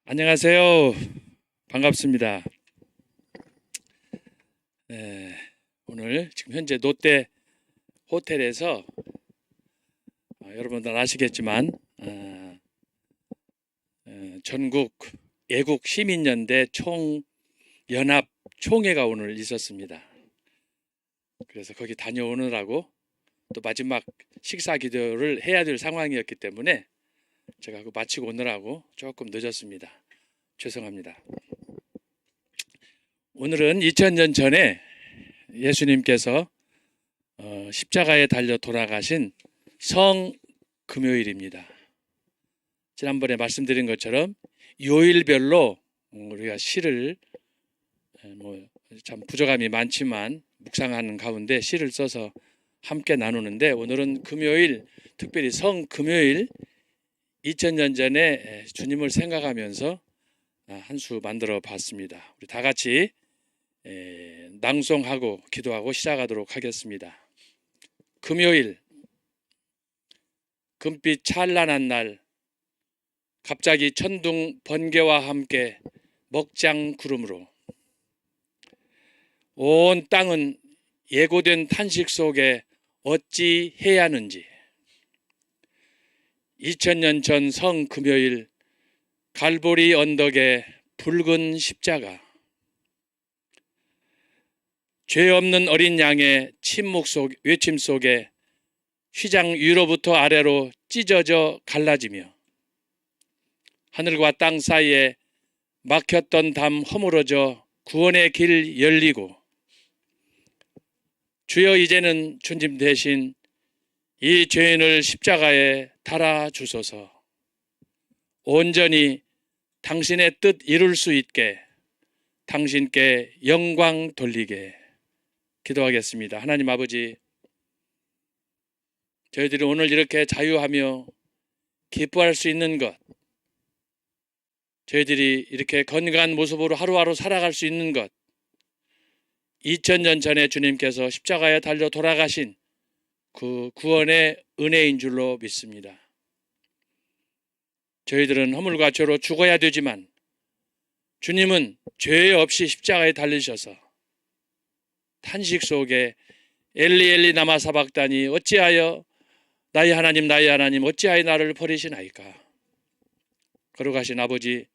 안녕하세요. 반갑습니다. 오늘 지금 현재 롯데 호텔에서 여러분들 아시겠지만 전국 애국 시민연대 총연합 총회가 오늘 있었습니다. 그래서 거기 다녀오느라고 또 마지막 식사 기도를 해야 될 상황이었기 때문에 제가 그거 마치고 오느라고 조금 늦었습니다. 죄송합니다. 오늘은 2000년 전에 예수님께서 십자가에 달려 돌아가신 성금요일입니다. 지난번에 말씀드린 것처럼 요일별로 우리가 시를 참 부족함이 많지만 묵상하는 가운데 시를 써서 함께 나누는데, 오늘은 금요일, 특별히 성금요일 2000년 전에 주님을 생각하면서 한 수 만들어 봤습니다. 우리 다 같이 낭송하고 기도하고 시작하도록 하겠습니다. 금요일, 금빛 찬란한 날, 갑자기 천둥 번개와 함께 먹장 구름으로 온 땅은 예고된 탄식 속에 어찌 해야 하는지. 2000년 전 성금요일, 갈보리 언덕의 붉은 십자가, 죄 없는 어린 양의 외침 속에 휘장 위로부터 아래로 찢어져 갈라지며 하늘과 땅 사이에 막혔던 담 허물어져 구원의 길 열리고, 주여 이제는 주님 대신 이 죄인을 십자가에 달아 주소서. 온전히 당신의 뜻 이룰 수 있게 당신께 영광 돌리게. 기도하겠습니다. 하나님 아버지, 저희들이 오늘 이렇게 자유하며 기뻐할 수 있는 것, 저희들이 이렇게 건강한 모습으로 하루하루 살아갈 수 있는 것, 2000년 전에 주님께서 십자가에 달려 돌아가신 그 구원의 은혜인 줄로 믿습니다. 저희들은 허물과 죄로 죽어야 되지만 주님은 죄 없이 십자가에 달리셔서 탄식 속에 엘리 엘리 라마 사박다니 어찌하여 나의 하나님 어찌하여 나를 버리시나이까. 걸어가신 아버지,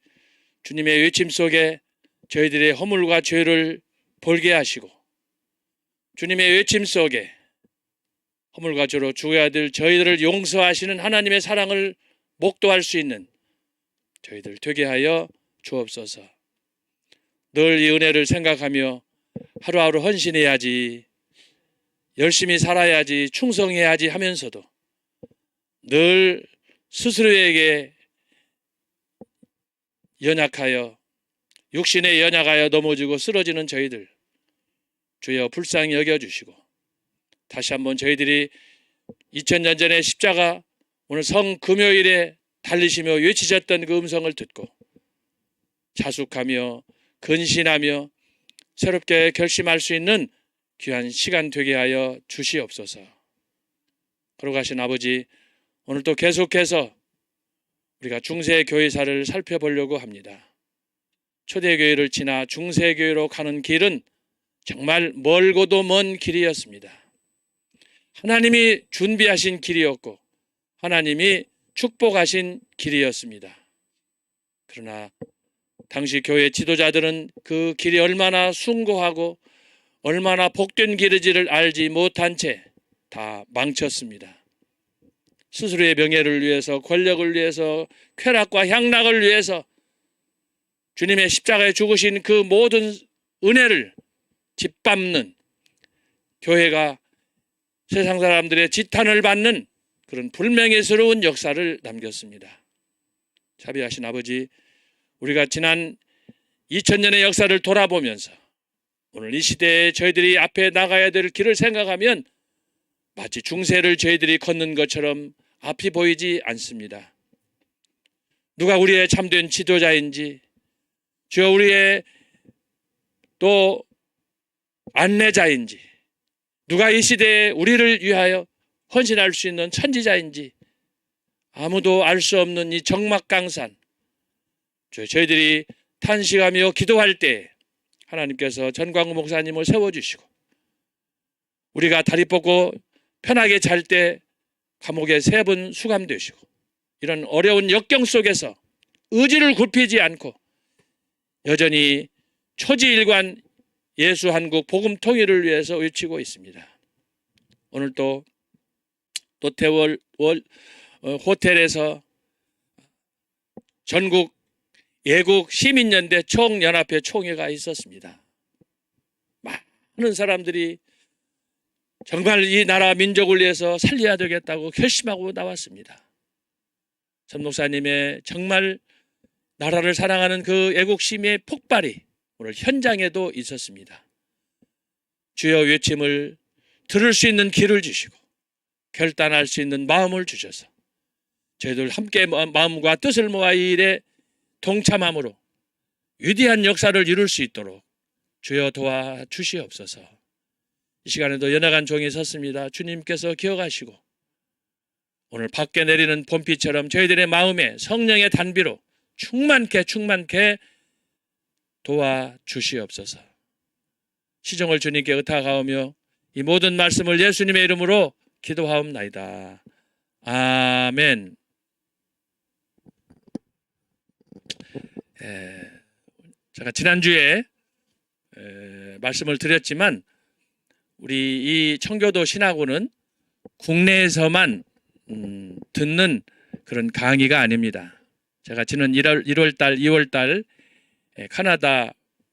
주님의 외침 속에 저희들의 허물과 죄를 볼게 하시고, 주님의 외침 속에 허물과 죄로 죽어야 될 저희들을 용서하시는 하나님의 사랑을 목도할 수 있는 저희들 되게 하여 주옵소서. 늘 이 은혜를 생각하며 하루하루 헌신해야지, 열심히 살아야지, 충성해야지 하면서도 늘 스스로에게 연약하여, 육신에 연약하여 넘어지고 쓰러지는 저희들 주여 불쌍히 여겨주시고, 다시 한번 저희들이 2000년 전에 십자가, 오늘 성금요일에 달리시며 외치셨던 그 음성을 듣고 자숙하며 근신하며 새롭게 결심할 수 있는 귀한 시간 되게 하여 주시옵소서. 걸어가신 아버지, 오늘 또 계속해서 우리가 중세교회사를 살펴보려고 합니다. 초대교회를 지나 중세교회로 가는 길은 정말 멀고도 먼 길이었습니다. 하나님이 준비하신 길이었고 하나님이 축복하신 길이었습니다. 그러나 당시 교회 지도자들은 그 길이 얼마나 숭고하고 얼마나 복된 길인지를 알지 못한 채 다 망쳤습니다. 스스로의 명예를 위해서, 권력을 위해서, 쾌락과 향락을 위해서 주님의 십자가에 죽으신 그 모든 은혜를 짓밟는, 교회가 세상 사람들의 지탄을 받는 그런 불명예스러운 역사를 남겼습니다. 자비하신 아버지, 우리가 지난 2000년의 역사를 돌아보면서 오늘 이 시대에 저희들이 앞에 나가야 될 길을 생각하면 마치 중세를 저희들이 걷는 것처럼 앞이 보이지 않습니다. 누가 우리의 참된 지도자인지, 주여 우리의 또 안내자인지, 누가 이 시대에 우리를 위하여 헌신할 수 있는 천지자인지 아무도 알 수 없는 이 적막강산, 저희들이 탄식하며 기도할 때 하나님께서 전광훈 목사님을 세워주시고, 우리가 다리 뻗고 편하게 잘 때 감옥에 3번 수감되시고, 이런 어려운 역경 속에서 의지를 굽히지 않고 여전히 초지일관 예수 한국 복음 통일을 위해서 외치고 있습니다. 오늘 또 노태월 호텔에서 전국 애국 시민연대 총연합회 총회가 있었습니다. 많은 사람들이 정말 이 나라 민족을 위해서 살려야 되겠다고 결심하고 나왔습니다. 전 목사님의 정말 나라를 사랑하는 그 애국 시민의 폭발이 오늘 현장에도 있었습니다. 주여 외침을 들을 수 있는 길을 주시고 결단할 수 있는 마음을 주셔서 저희들 함께 마음과 뜻을 모아 이 일에 동참함으로 위대한 역사를 이룰 수 있도록 주여 도와주시옵소서. 이 시간에도 연약한 종이 섰습니다. 주님께서 기억하시고 오늘 밖에 내리는 봄비처럼 저희들의 마음에 성령의 단비로 충만케 도와주시옵소서. 시종을 주님께 의탁하오며 이 모든 말씀을 예수님의 이름으로 기도하옵나이다. 아멘. 제가 지난주에 말씀을 드렸지만 우리 이 청교도 신학원은 국내에서만 듣는 그런 강의가 아닙니다. 제가 지난 1월달, 2월달 카나다,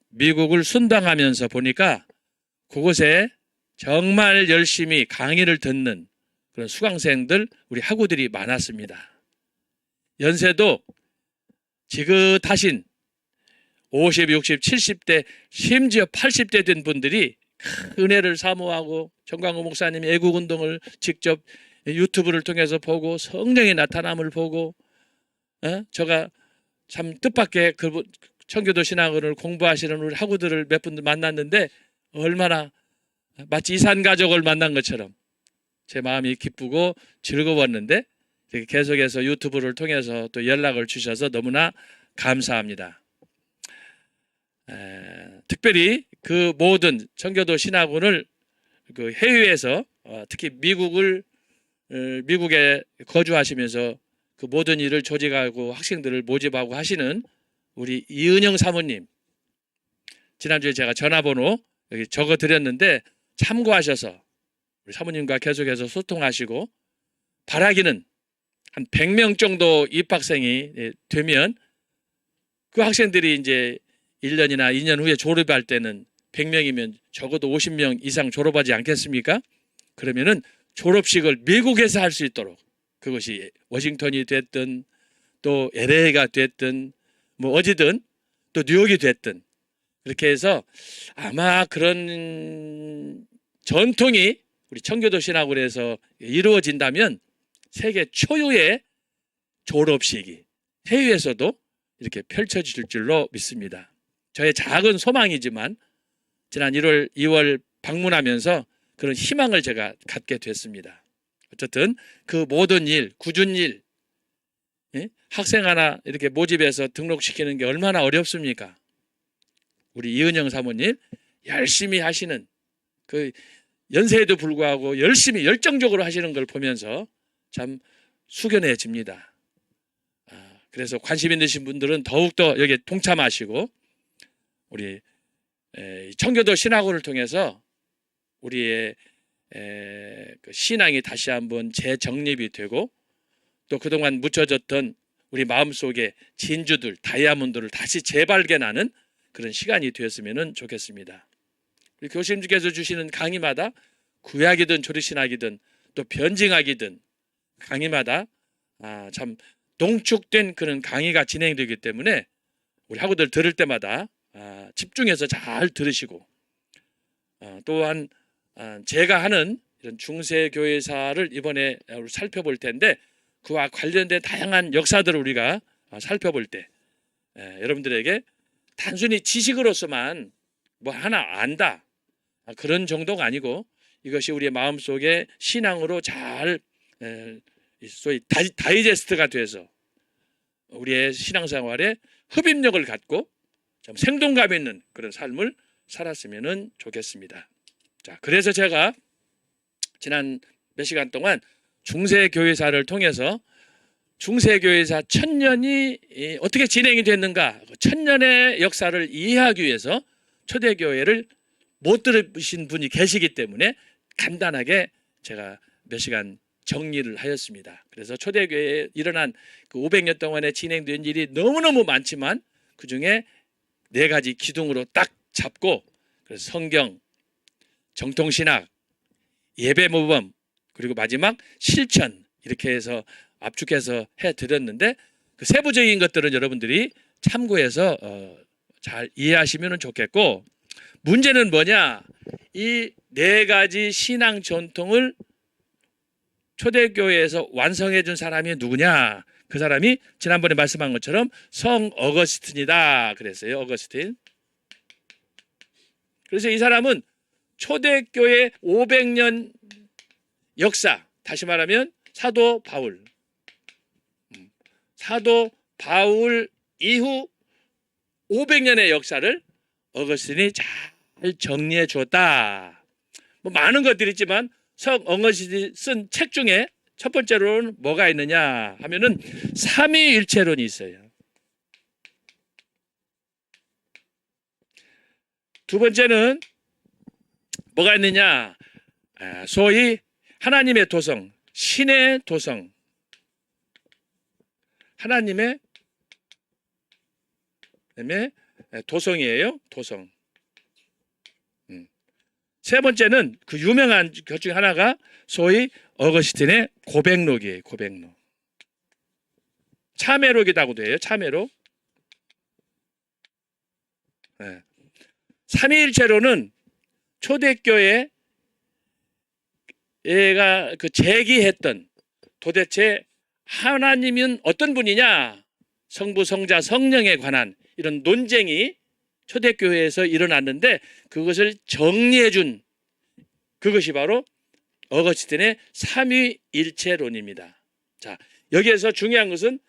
미국을 순방하면서 보니까 그곳에 정말 열심히 강의를 듣는 그런 수강생들, 우리 학우들이 많았습니다. 연세도 지긋하신 50, 60, 70대, 심지어 80대 된 분들이 은혜를 사모하고 전광훈 목사님의 애국운동을 직접 유튜브를 통해서 보고 성령의 나타남을 보고 제가 참 뜻밖의 그 청교도 신학을 공부하시는 우리 학우들을 몇 분들 만났는데 얼마나 마치 이산가족을 만난 것처럼 제 마음이 기쁘고 즐거웠는데 계속해서 유튜브를 통해서 또 연락을 주셔서 너무나 감사합니다. 특별히 그 모든 청교도 신학원을 그 해외에서 특히 미국에 거주하시면서 그 모든 일을 조직하고 학생들을 모집하고 하시는 우리 이은영 사모님, 지난주에 제가 전화번호 여기 적어드렸는데 참고하셔서 우리 사모님과 계속해서 소통하시고 바라기는 한 100명 정도 입학생이 되면 그 학생들이 이제 1년이나 2년 후에 졸업할 때는 100명이면 적어도 50명 이상 졸업하지 않겠습니까? 그러면은 졸업식을 미국에서 할 수 있도록, 그것이 워싱턴이 됐든 또 LA가 됐든 뭐 어디든 또 뉴욕이 됐든 그렇게 해서 아마 그런 전통이 우리 청교도 신학원에서 이루어진다면 세계 초유의 졸업식이 해외에서도 이렇게 펼쳐질 줄로 믿습니다. 저의 작은 소망이지만 지난 1월, 2월 방문하면서 그런 희망을 제가 갖게 됐습니다. 어쨌든 그 모든 일, 굳은 일, 학생 하나 이렇게 모집해서 등록시키는 게 얼마나 어렵습니까? 우리 이은영 사모님 열심히 하시는 그 연세에도 불구하고 열심히 열정적으로 하시는 걸 보면서 참 숙연해집니다. 그래서 관심 있으신 분들은 더욱더 여기에 동참하시고 우리 청교도 신학원을 통해서 우리의 그 신앙이 다시 한번 재정립이 되고 또 그동안 묻혀졌던 우리 마음속에 진주들, 다이아몬드를 다시 재발견하는 그런 시간이 되었으면 좋겠습니다. 우리 교수님께서 주시는 강의마다 구약이든 조리신학이든 또 변증학이든 강의마다 참 농축된 그런 강의가 진행되기 때문에 우리 학우들 들을 때마다 집중해서 잘 들으시고 또한 제가 하는 이런 중세교회사를 이번에 살펴볼 텐데 그와 관련된 다양한 역사들을 우리가 살펴볼 때 여러분들에게 단순히 지식으로서만 뭐 하나 안다 그런 정도가 아니고 이것이 우리의 마음속에 신앙으로 잘 소위 다이제스트가 돼서 우리의 신앙생활에 흡입력을 갖고 좀 생동감 있는 그런 삶을 살았으면 좋겠습니다. 자, 그래서 제가 지난 몇 시간 동안 중세교회사를 통해서 중세교회사 1000년이 어떻게 진행이 됐는가, 1000년의 역사를 이해하기 위해서 초대교회를 못 들으신 분이 계시기 때문에 간단하게 제가 몇 시간 정리를 하였습니다. 그래서 초대교회에 일어난 그 500년 동안에 진행된 일이 너무너무 많지만 그 중에 4가지 기둥으로 딱 잡고, 그래서 성경, 정통신학, 예배모범, 그리고 마지막 실천, 이렇게 해서 압축해서 해드렸는데 그 세부적인 것들은 여러분들이 참고해서 잘 이해하시면 좋겠고, 문제는 뭐냐, 이 4가지 신앙 전통을 초대교회에서 완성해 준 사람이 누구냐, 그 사람이 지난번에 말씀한 것처럼 성 어거스틴이다 그랬어요. 어거스틴. 그래서 이 사람은 초대교회 500년 역사, 다시 말하면 사도 바울 이후 500년의 역사를 어거스틴이 잘 정리해 주었다. 뭐 많은 것들이 있지만 성 어거스틴이 쓴 책 중에 첫 번째로는 뭐가 있느냐 하면은 삼위일체론이 있어요. 두 번째는 뭐가 있느냐, 소위 하나님의 도성, 신의 도성, 하나님의 도성이에요. 도성. 세 번째는 그 유명한 것 중에 하나가 소위 어거스틴의 고백록이에요. 고백록. 참회록이라고도 해요. 참회록. 삼위일체론은 초대교회가 그 제기했던, 도대체 하나님은 어떤 분이냐, 성부, 성자, 성령에 관한 이런 논쟁이 초대교회에서 일어났는데 그것을 정리해 준 그것이 바로 어거스틴의 삼위일체론입니다. 자, 여기에서 중요한 것은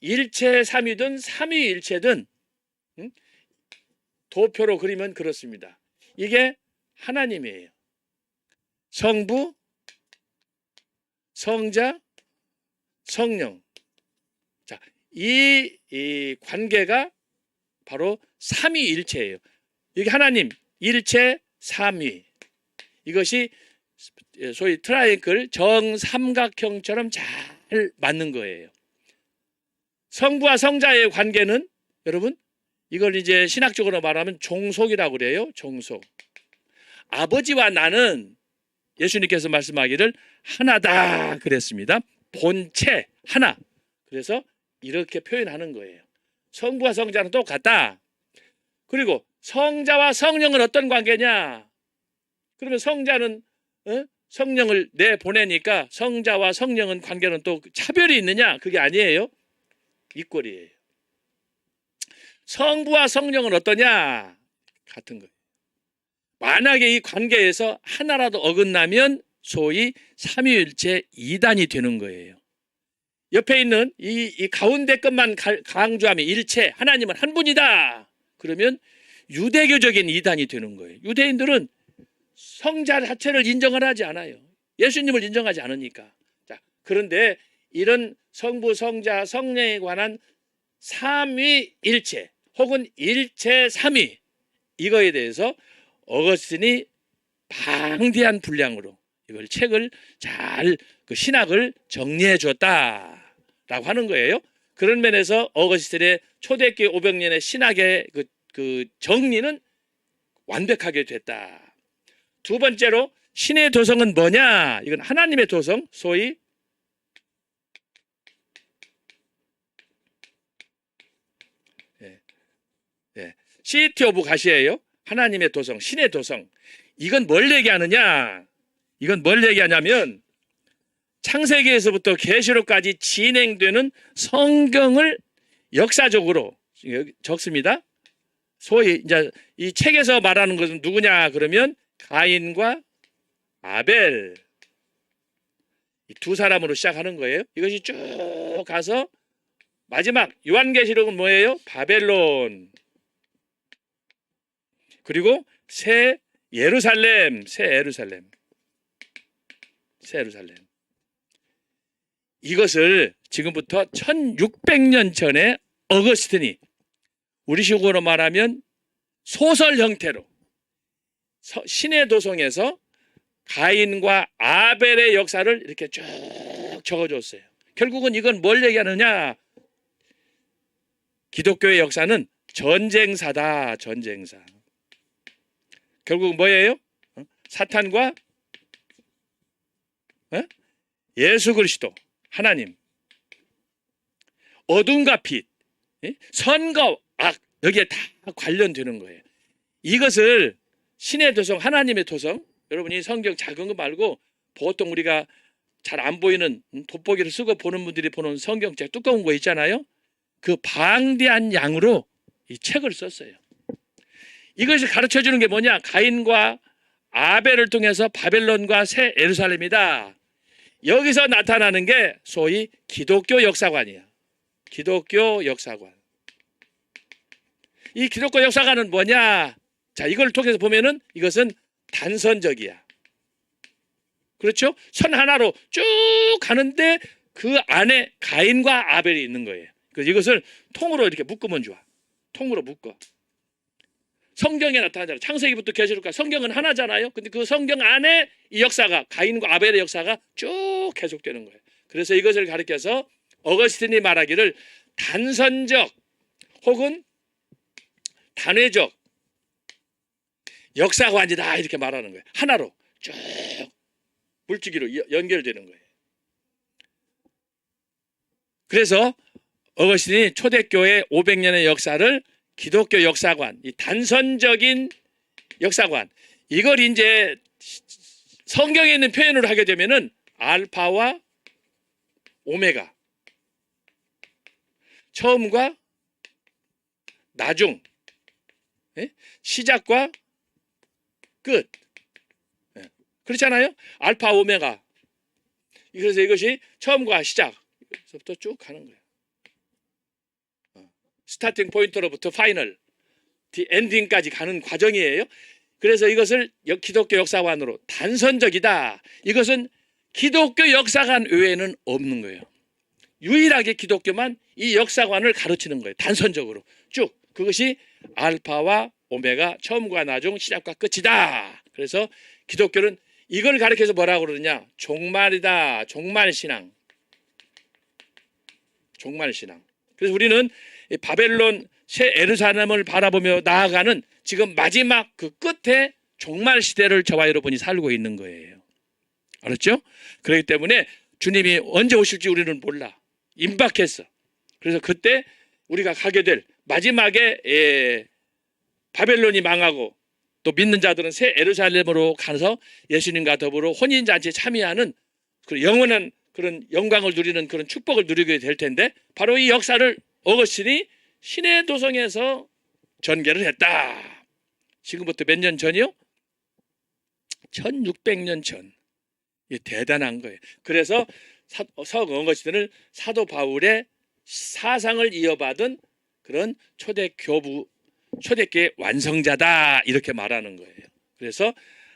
일체 삼위든 삼위일체든 도표로 그리면 그렇습니다. 이게 하나님이에요. 성부, 성자, 성령. 자, 이 관계가 바로 삼위일체예요. 이게 하나님 일체 삼위. 이것이 소위 트라이앵글 정삼각형처럼 잘 맞는 거예요. 성부와 성자의 관계는 여러분, 이걸 이제 신학적으로 말하면 종속이라고 그래요. 종속. 아버지와 나는 예수님께서 말씀하기를 하나다 그랬습니다. 본체 하나. 그래서 이렇게 표현하는 거예요. 성부와 성자는 똑같다. 그리고 성자와 성령은 어떤 관계냐? 그러면 성자는 성령을 내보내니까 성자와 성령은 관계는 또 차별이 있느냐? 그게 아니에요. 이꼴이에요. 성부와 성령은 어떠냐? 같은 거예요. 만약에 이 관계에서 하나라도 어긋나면 소위 삼위일체 이단이 되는 거예요. 옆에 있는 이 가운데 것만 강조하면 일체, 하나님은 한 분이다. 그러면 유대교적인 이단이 되는 거예요. 유대인들은 성자 자체를 인정을 하지 않아요. 예수님을 인정하지 않으니까. 자, 그런데 이런 성부, 성자, 성령에 관한 삼위일체 혹은 일체 삼위, 이거에 대해서 어거스틴이 방대한 분량으로 이걸 책을 잘 그 신학을 정리해 줬다라고 하는 거예요. 그런 면에서 어거스틴의 초대교회 500년의 신학의 그 정리는 완벽하게 됐다. 두 번째로 신의 도성은 뭐냐? 이건 하나님의 도성, 소위 시티 오브 가시예요. 하나님의 도성, 신의 도성. 이건 뭘 얘기하느냐? 이건 뭘 얘기하냐면 창세기에서부터 계시록까지 진행되는 성경을 역사적으로 적습니다. 소위 이제 이 책에서 말하는 것은 누구냐 그러면 가인과 아벨, 이 두 사람으로 시작하는 거예요. 이것이 쭉 가서 마지막 요한계시록은 뭐예요? 바벨론. 그리고 새 예루살렘. 이것을 지금부터 1600년 전에 어거스틴이 우리 식으로 말하면 소설 형태로 신의 도성에서 가인과 아벨의 역사를 이렇게 쭉 적어줬어요. 결국은 이건 뭘 얘기하느냐? 기독교의 역사는 전쟁사다. 전쟁사. 결국 뭐예요? 사탄과 예수 그리스도 하나님, 어둠과 빛, 선과 악, 여기에 다 관련되는 거예요. 이것을 신의 도성, 하나님의 도성, 여러분이 성경 작은 거 말고 보통 우리가 잘 안 보이는 돋보기를 쓰고 보는 분들이 보는 성경책 두꺼운 거 있잖아요. 그 방대한 양으로 이 책을 썼어요. 이것이 가르쳐 주는 게 뭐냐? 가인과 아벨을 통해서 바벨론과 새 예루살렘이다. 여기서 나타나는 게 소위 기독교 역사관이야. 기독교 역사관. 이 기독교 역사관은 뭐냐? 자, 이걸 통해서 보면은 이것은 단선적이야. 그렇죠? 선 하나로 쭉 가는데 그 안에 가인과 아벨이 있는 거예요. 그래서 이것을 통으로 이렇게 묶으면 좋아. 통으로 묶어. 성경에 나타나잖아요. 창세기부터 계시록까지 성경은 하나잖아요. 근데 그 성경 안에 이 역사가 가인과 아벨의 역사가 쭉 계속되는 거예요. 그래서 이것을 가리켜서 어거스틴이 말하기를 단선적 혹은 단회적 역사관이다 이렇게 말하는 거예요. 하나로 쭉 물줄기로 연결되는 거예요. 그래서 어거스틴이 초대교회 500년의 역사를 기독교 역사관, 이 단선적인 역사관, 이걸 이제 성경에 있는 표현으로 하게 되면은 알파와 오메가, 처음과 나중, 시작과 끝. 그렇잖아요? 알파, 오메가. 그래서 이것이 처음과 시작부터 쭉 가는 거예요. 스타팅 포인트로부터 파이널, 디 엔딩까지 가는 과정이에요. 그래서 이것을 기독교 역사관으로 단선적이다. 이것은 기독교 역사관 외에는 없는 거예요. 유일하게 기독교만 이 역사관을 가르치는 거예요. 단선적으로 쭉. 그것이 알파와 오메가, 처음과 나중, 시작과 끝이다. 그래서 기독교는 이걸 가르쳐서 뭐라고 그러느냐? 종말이다. 종말신앙. 종말신앙. 그래서 우리는 바벨론 새 예루살렘을 바라보며 나아가는 지금 마지막 그 끝에 종말 시대를 저와 여러분이 살고 있는 거예요. 알았죠? 그렇기 때문에 주님이 언제 오실지 우리는 몰라. 임박했어. 그래서 그때 우리가 가게 될 마지막에 바벨론이 망하고 또 믿는 자들은 새 예루살렘으로 가서 예수님과 더불어 혼인잔치에 참여하는 그 영원한 그런 영광을 누리는 그런 축복을 누리게 될 텐데, 바로 이 역사를 어거스틴이 신의 도성에서 전개를 했다. 지금부터 몇 년 전이요? 1600년 전. 이게 대단한 거예요. 그래서 성 어거스틴을 사도 바울의 사상을 이어받은 그런 초대교회 완성자다 이렇게 말하는 거예요. 그래서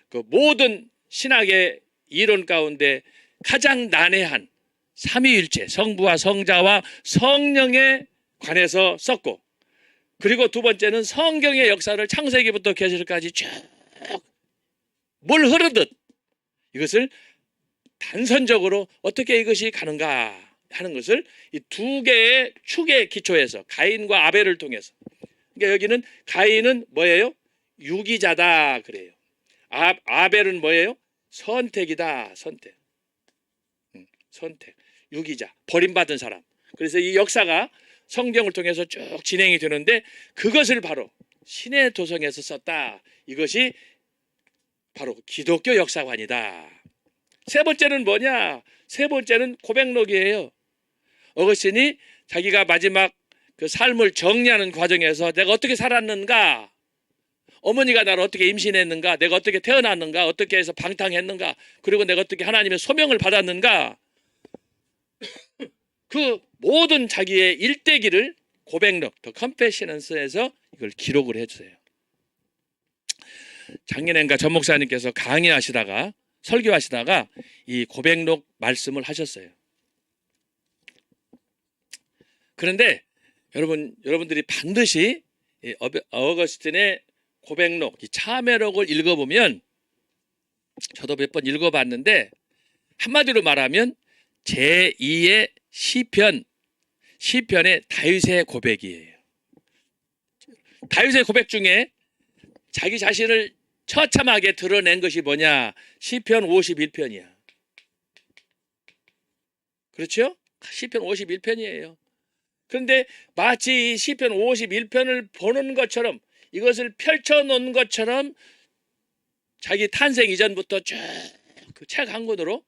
그 모든 신학의 이론 가운데 가장 난해한 삼위일체, 성부와 성자와 성령에 관해서 썼고, 그리고 두 번째는 성경의 역사를 창세기부터 계시록까지 쭉 물 흐르듯 이것을 단선적으로 어떻게 이것이 가는가 하는 것을 이 두 개의 축의 기초에서 가인과 아벨을 통해서, 그러니까 여기는 가인은 뭐예요? 유기자다 그래요. 아벨은 뭐예요? 선택이다. 선택. 선택. 유기자. 버림받은 사람. 그래서 이 역사가 성경을 통해서 쭉 진행이 되는데 그것을 바로 신의 도성에서 썼다. 이것이 바로 기독교 역사관이다. 세 번째는 뭐냐? 세 번째는 고백록이에요. 어거스틴이 자기가 마지막 그 삶을 정리하는 과정에서 내가 어떻게 살았는가, 어머니가 나를 어떻게 임신했는가, 내가 어떻게 태어났는가, 어떻게 해서 방탕했는가, 그리고 내가 어떻게 하나님의 소명을 받았는가, 그 모든 자기의 일대기를 고백록, 더 컨페셔넌스에서 이걸 기록을 해주세요. 작년엔가 전 목사님께서 강의하시다가 설교하시다가 이 고백록 말씀을 하셨어요. 그런데 여러분들이 반드시 이 어거스틴의 고백록, 이 참회록을 읽어보면, 저도 몇 번 읽어봤는데 한마디로 말하면 제2의 시편의 다윗의 고백이에요. 다윗의 고백 중에 자기 자신을 처참하게 드러낸 것이 뭐냐? 시편 51편이야. 그렇죠? 시편 51편이에요. 그런데 마치 이 시편 51편을 보는 것처럼, 이것을 펼쳐놓은 것처럼 자기 탄생 이전부터 쭉 그 책 한 권으로,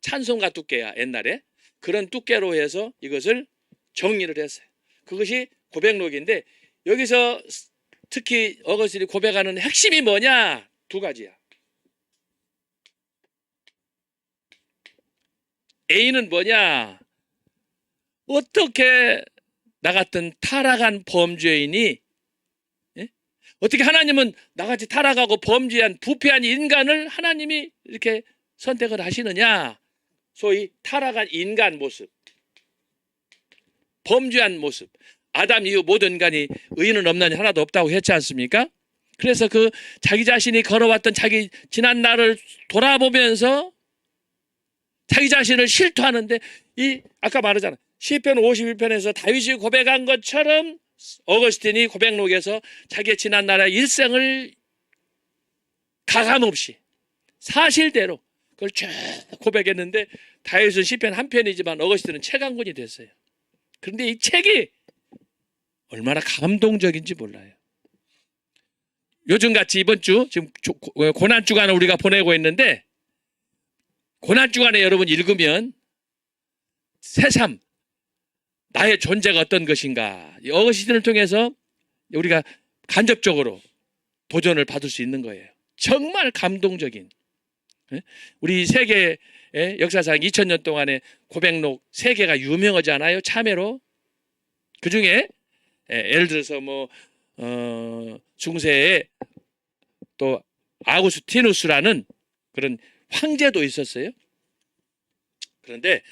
찬송가 두께야 옛날에, 그런 두께로 해서 이것을 정리를 했어요. 그것이 고백록인데, 여기서 특히 어거스틴이 고백하는 핵심이 뭐냐? 두 가지야. A는 뭐냐? 어떻게 나 같은 타락한 범죄인이, 예? 어떻게 하나님은 나같이 타락하고 범죄한 부패한 인간을 하나님이 이렇게 선택을 하시느냐? 소위 타락한 인간 모습, 범죄한 모습. 아담 이후 모든 인간이 의인은 없나니 하나도 없다고 했지 않습니까? 그래서 그 자기 자신이 걸어왔던 자기 지난 날을 돌아보면서 자기 자신을 실토하는데, 이 아까 말하잖아, 시편 51편에서 다윗이 고백한 것처럼 어거스틴이 고백록에서 자기의 지난 날의 일생을 가감없이 사실대로 그걸 쭉 고백했는데, 다윗은 시편 한 편이지만 어거스틴은 책 한 권이 됐어요. 그런데 이 책이 얼마나 감동적인지 몰라요. 요즘같이 이번 주 지금 고난주간을 우리가 보내고 있는데, 고난주간에 여러분 읽으면 새삼 나의 존재가 어떤 것인가, 어거스틴을 통해서 우리가 간접적으로 도전을 받을 수 있는 거예요. 정말 감동적인, 우리 세계의 역사상 2000년 동안의 고백록 3개가 유명하지 않아요? 참회로. 그 중에 예를 들어서 중세에 또 아구스티누스라는 그런 황제도 있었어요. 그런데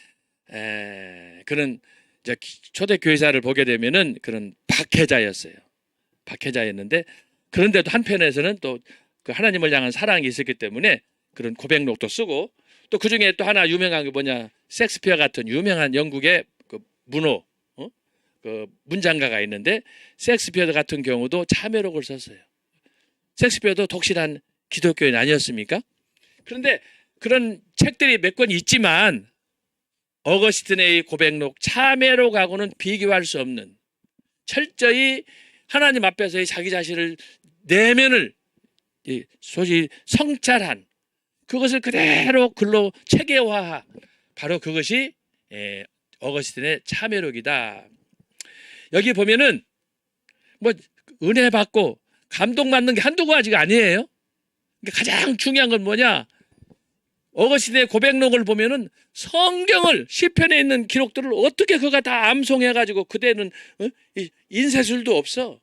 그는 이제 초대 교회사를 보게 되면은 그런 박해자였어요. 박해자였는데, 그런데도 한편에서는 또 그 하나님을 향한 사랑이 있었기 때문에 그런 고백록도 쓰고, 또 그 중에 또 하나 유명한 게 뭐냐? 셰익스피어 같은 유명한 영국의 그 문호, 그 문장가가 있는데, 셰익스피어 같은 경우도 참회록을 썼어요. 셰익스피어도 독실한 기독교인 아니었습니까? 그런데 그런 책들이 몇 권 있지만 어거스틴의 고백록, 참회록하고는 비교할 수 없는, 철저히 하나님 앞에서의 자기 자신을, 내면을 소위 성찰한, 그것을 그대로 글로 체계화한, 바로 그것이 어거스틴의 참회록이다. 여기 보면은 은혜 받고 감동받는 게 한두 가지가 아니에요. 가장 중요한 건 뭐냐? 어거스틴의 고백록을 보면은 성경을, 시편에 있는 기록들을 어떻게 그가 다 암송해가지고, 그때는 인쇄술도 없어.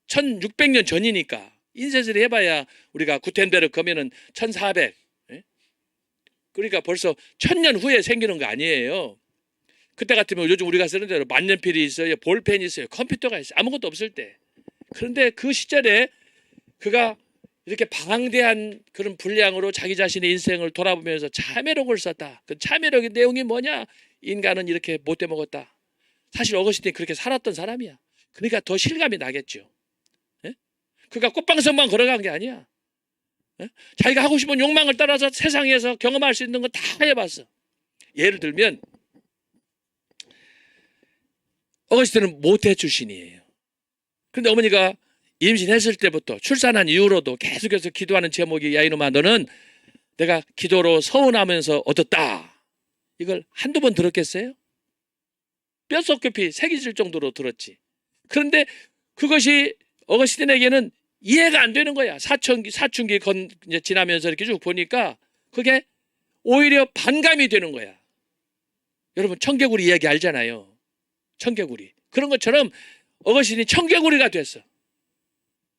1600년 전이니까. 인쇄술을 해봐야 우리가 구텐베르크 가면은 1400. 그러니까 벌써 1000년 후에 생기는 거 아니에요. 그때 같으면 요즘 우리가 쓰는 대로 만년필이 있어요, 볼펜이 있어요, 컴퓨터가 있어요. 아무것도 없을 때. 그런데 그 시절에 그가 이렇게 방대한 그런 분량으로 자기 자신의 인생을 돌아보면서 참회록을 썼다. 그 참회록의 내용이 뭐냐? 인간은 이렇게 못돼 먹었다. 사실 어거스틴이 그렇게 살았던 사람이야. 그러니까 더 실감이 나겠죠. 그가 꽃방석만 걸어간 게 아니야. 자기가 하고 싶은 욕망을 따라서 세상에서 경험할 수 있는 거 다 해봤어. 예를 들면 어거스틴은 모태 출신이에요. 그런데 어머니가 임신했을 때부터 출산한 이후로도 계속해서 기도하는 제목이, 야 이놈아 너는 내가 기도로 서운하면서 얻었다. 이걸 한두 번 들었겠어요? 뼛속 깊이 새겨질 정도로 들었지. 그런데 그것이 어거스틴에게는 이해가 안 되는 거야. 사춘기 이제 지나면서 이렇게 쭉 보니까 그게 오히려 반감이 되는 거야. 여러분 청개구리 이야기 알잖아요. 청개구리. 그런 것처럼 어거스틴이 청개구리가 됐어.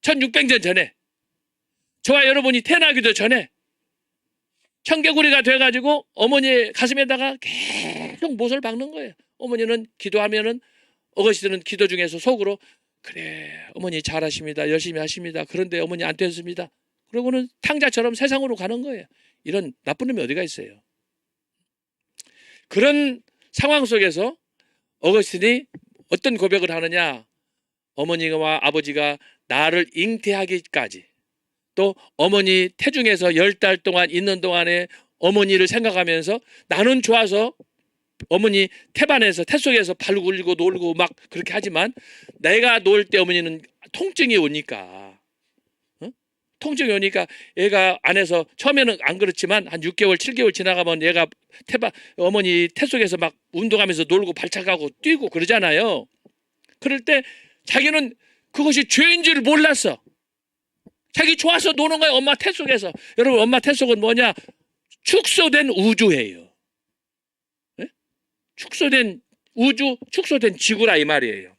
1600년 전에. 저와 여러분이 태어나기도 전에 청개구리가 돼가지고 어머니의 가슴에다가 계속 못을 박는 거예요. 어머니는 기도하면은 어거스틴은 기도 중에서 속으로 그래 어머니 잘하십니다. 열심히 하십니다. 그런데 어머니 안 됐습니다. 그러고는 탕자처럼 세상으로 가는 거예요. 이런 나쁜 놈이 어디가 있어요. 그런 상황 속에서 어거스틴이 어떤 고백을 하느냐. 어머니와 아버지가 나를 잉태하기까지 또 어머니 태중에서 10달 동안 있는 동안에 어머니를 생각하면서 나는 좋아서 어머니 태반에서 태 속에서 발 굴리고 놀고 막 그렇게 하지만 내가 놀 때 어머니는 통증이 오니까 통증이 오니까 얘가 안에서 처음에는 안 그렇지만 한 6개월 7개월 지나가면 얘가 어머니 태 속에서 막 운동하면서 놀고 발차가고 뛰고 그러잖아요. 그럴 때 자기는 그것이 죄인 줄 몰랐어. 자기 좋아서 노는 거예요. 엄마 태 속에서. 여러분 엄마 태 속은 뭐냐? 축소된 우주예요. 네? 축소된 우주, 축소된 지구라 이 말이에요.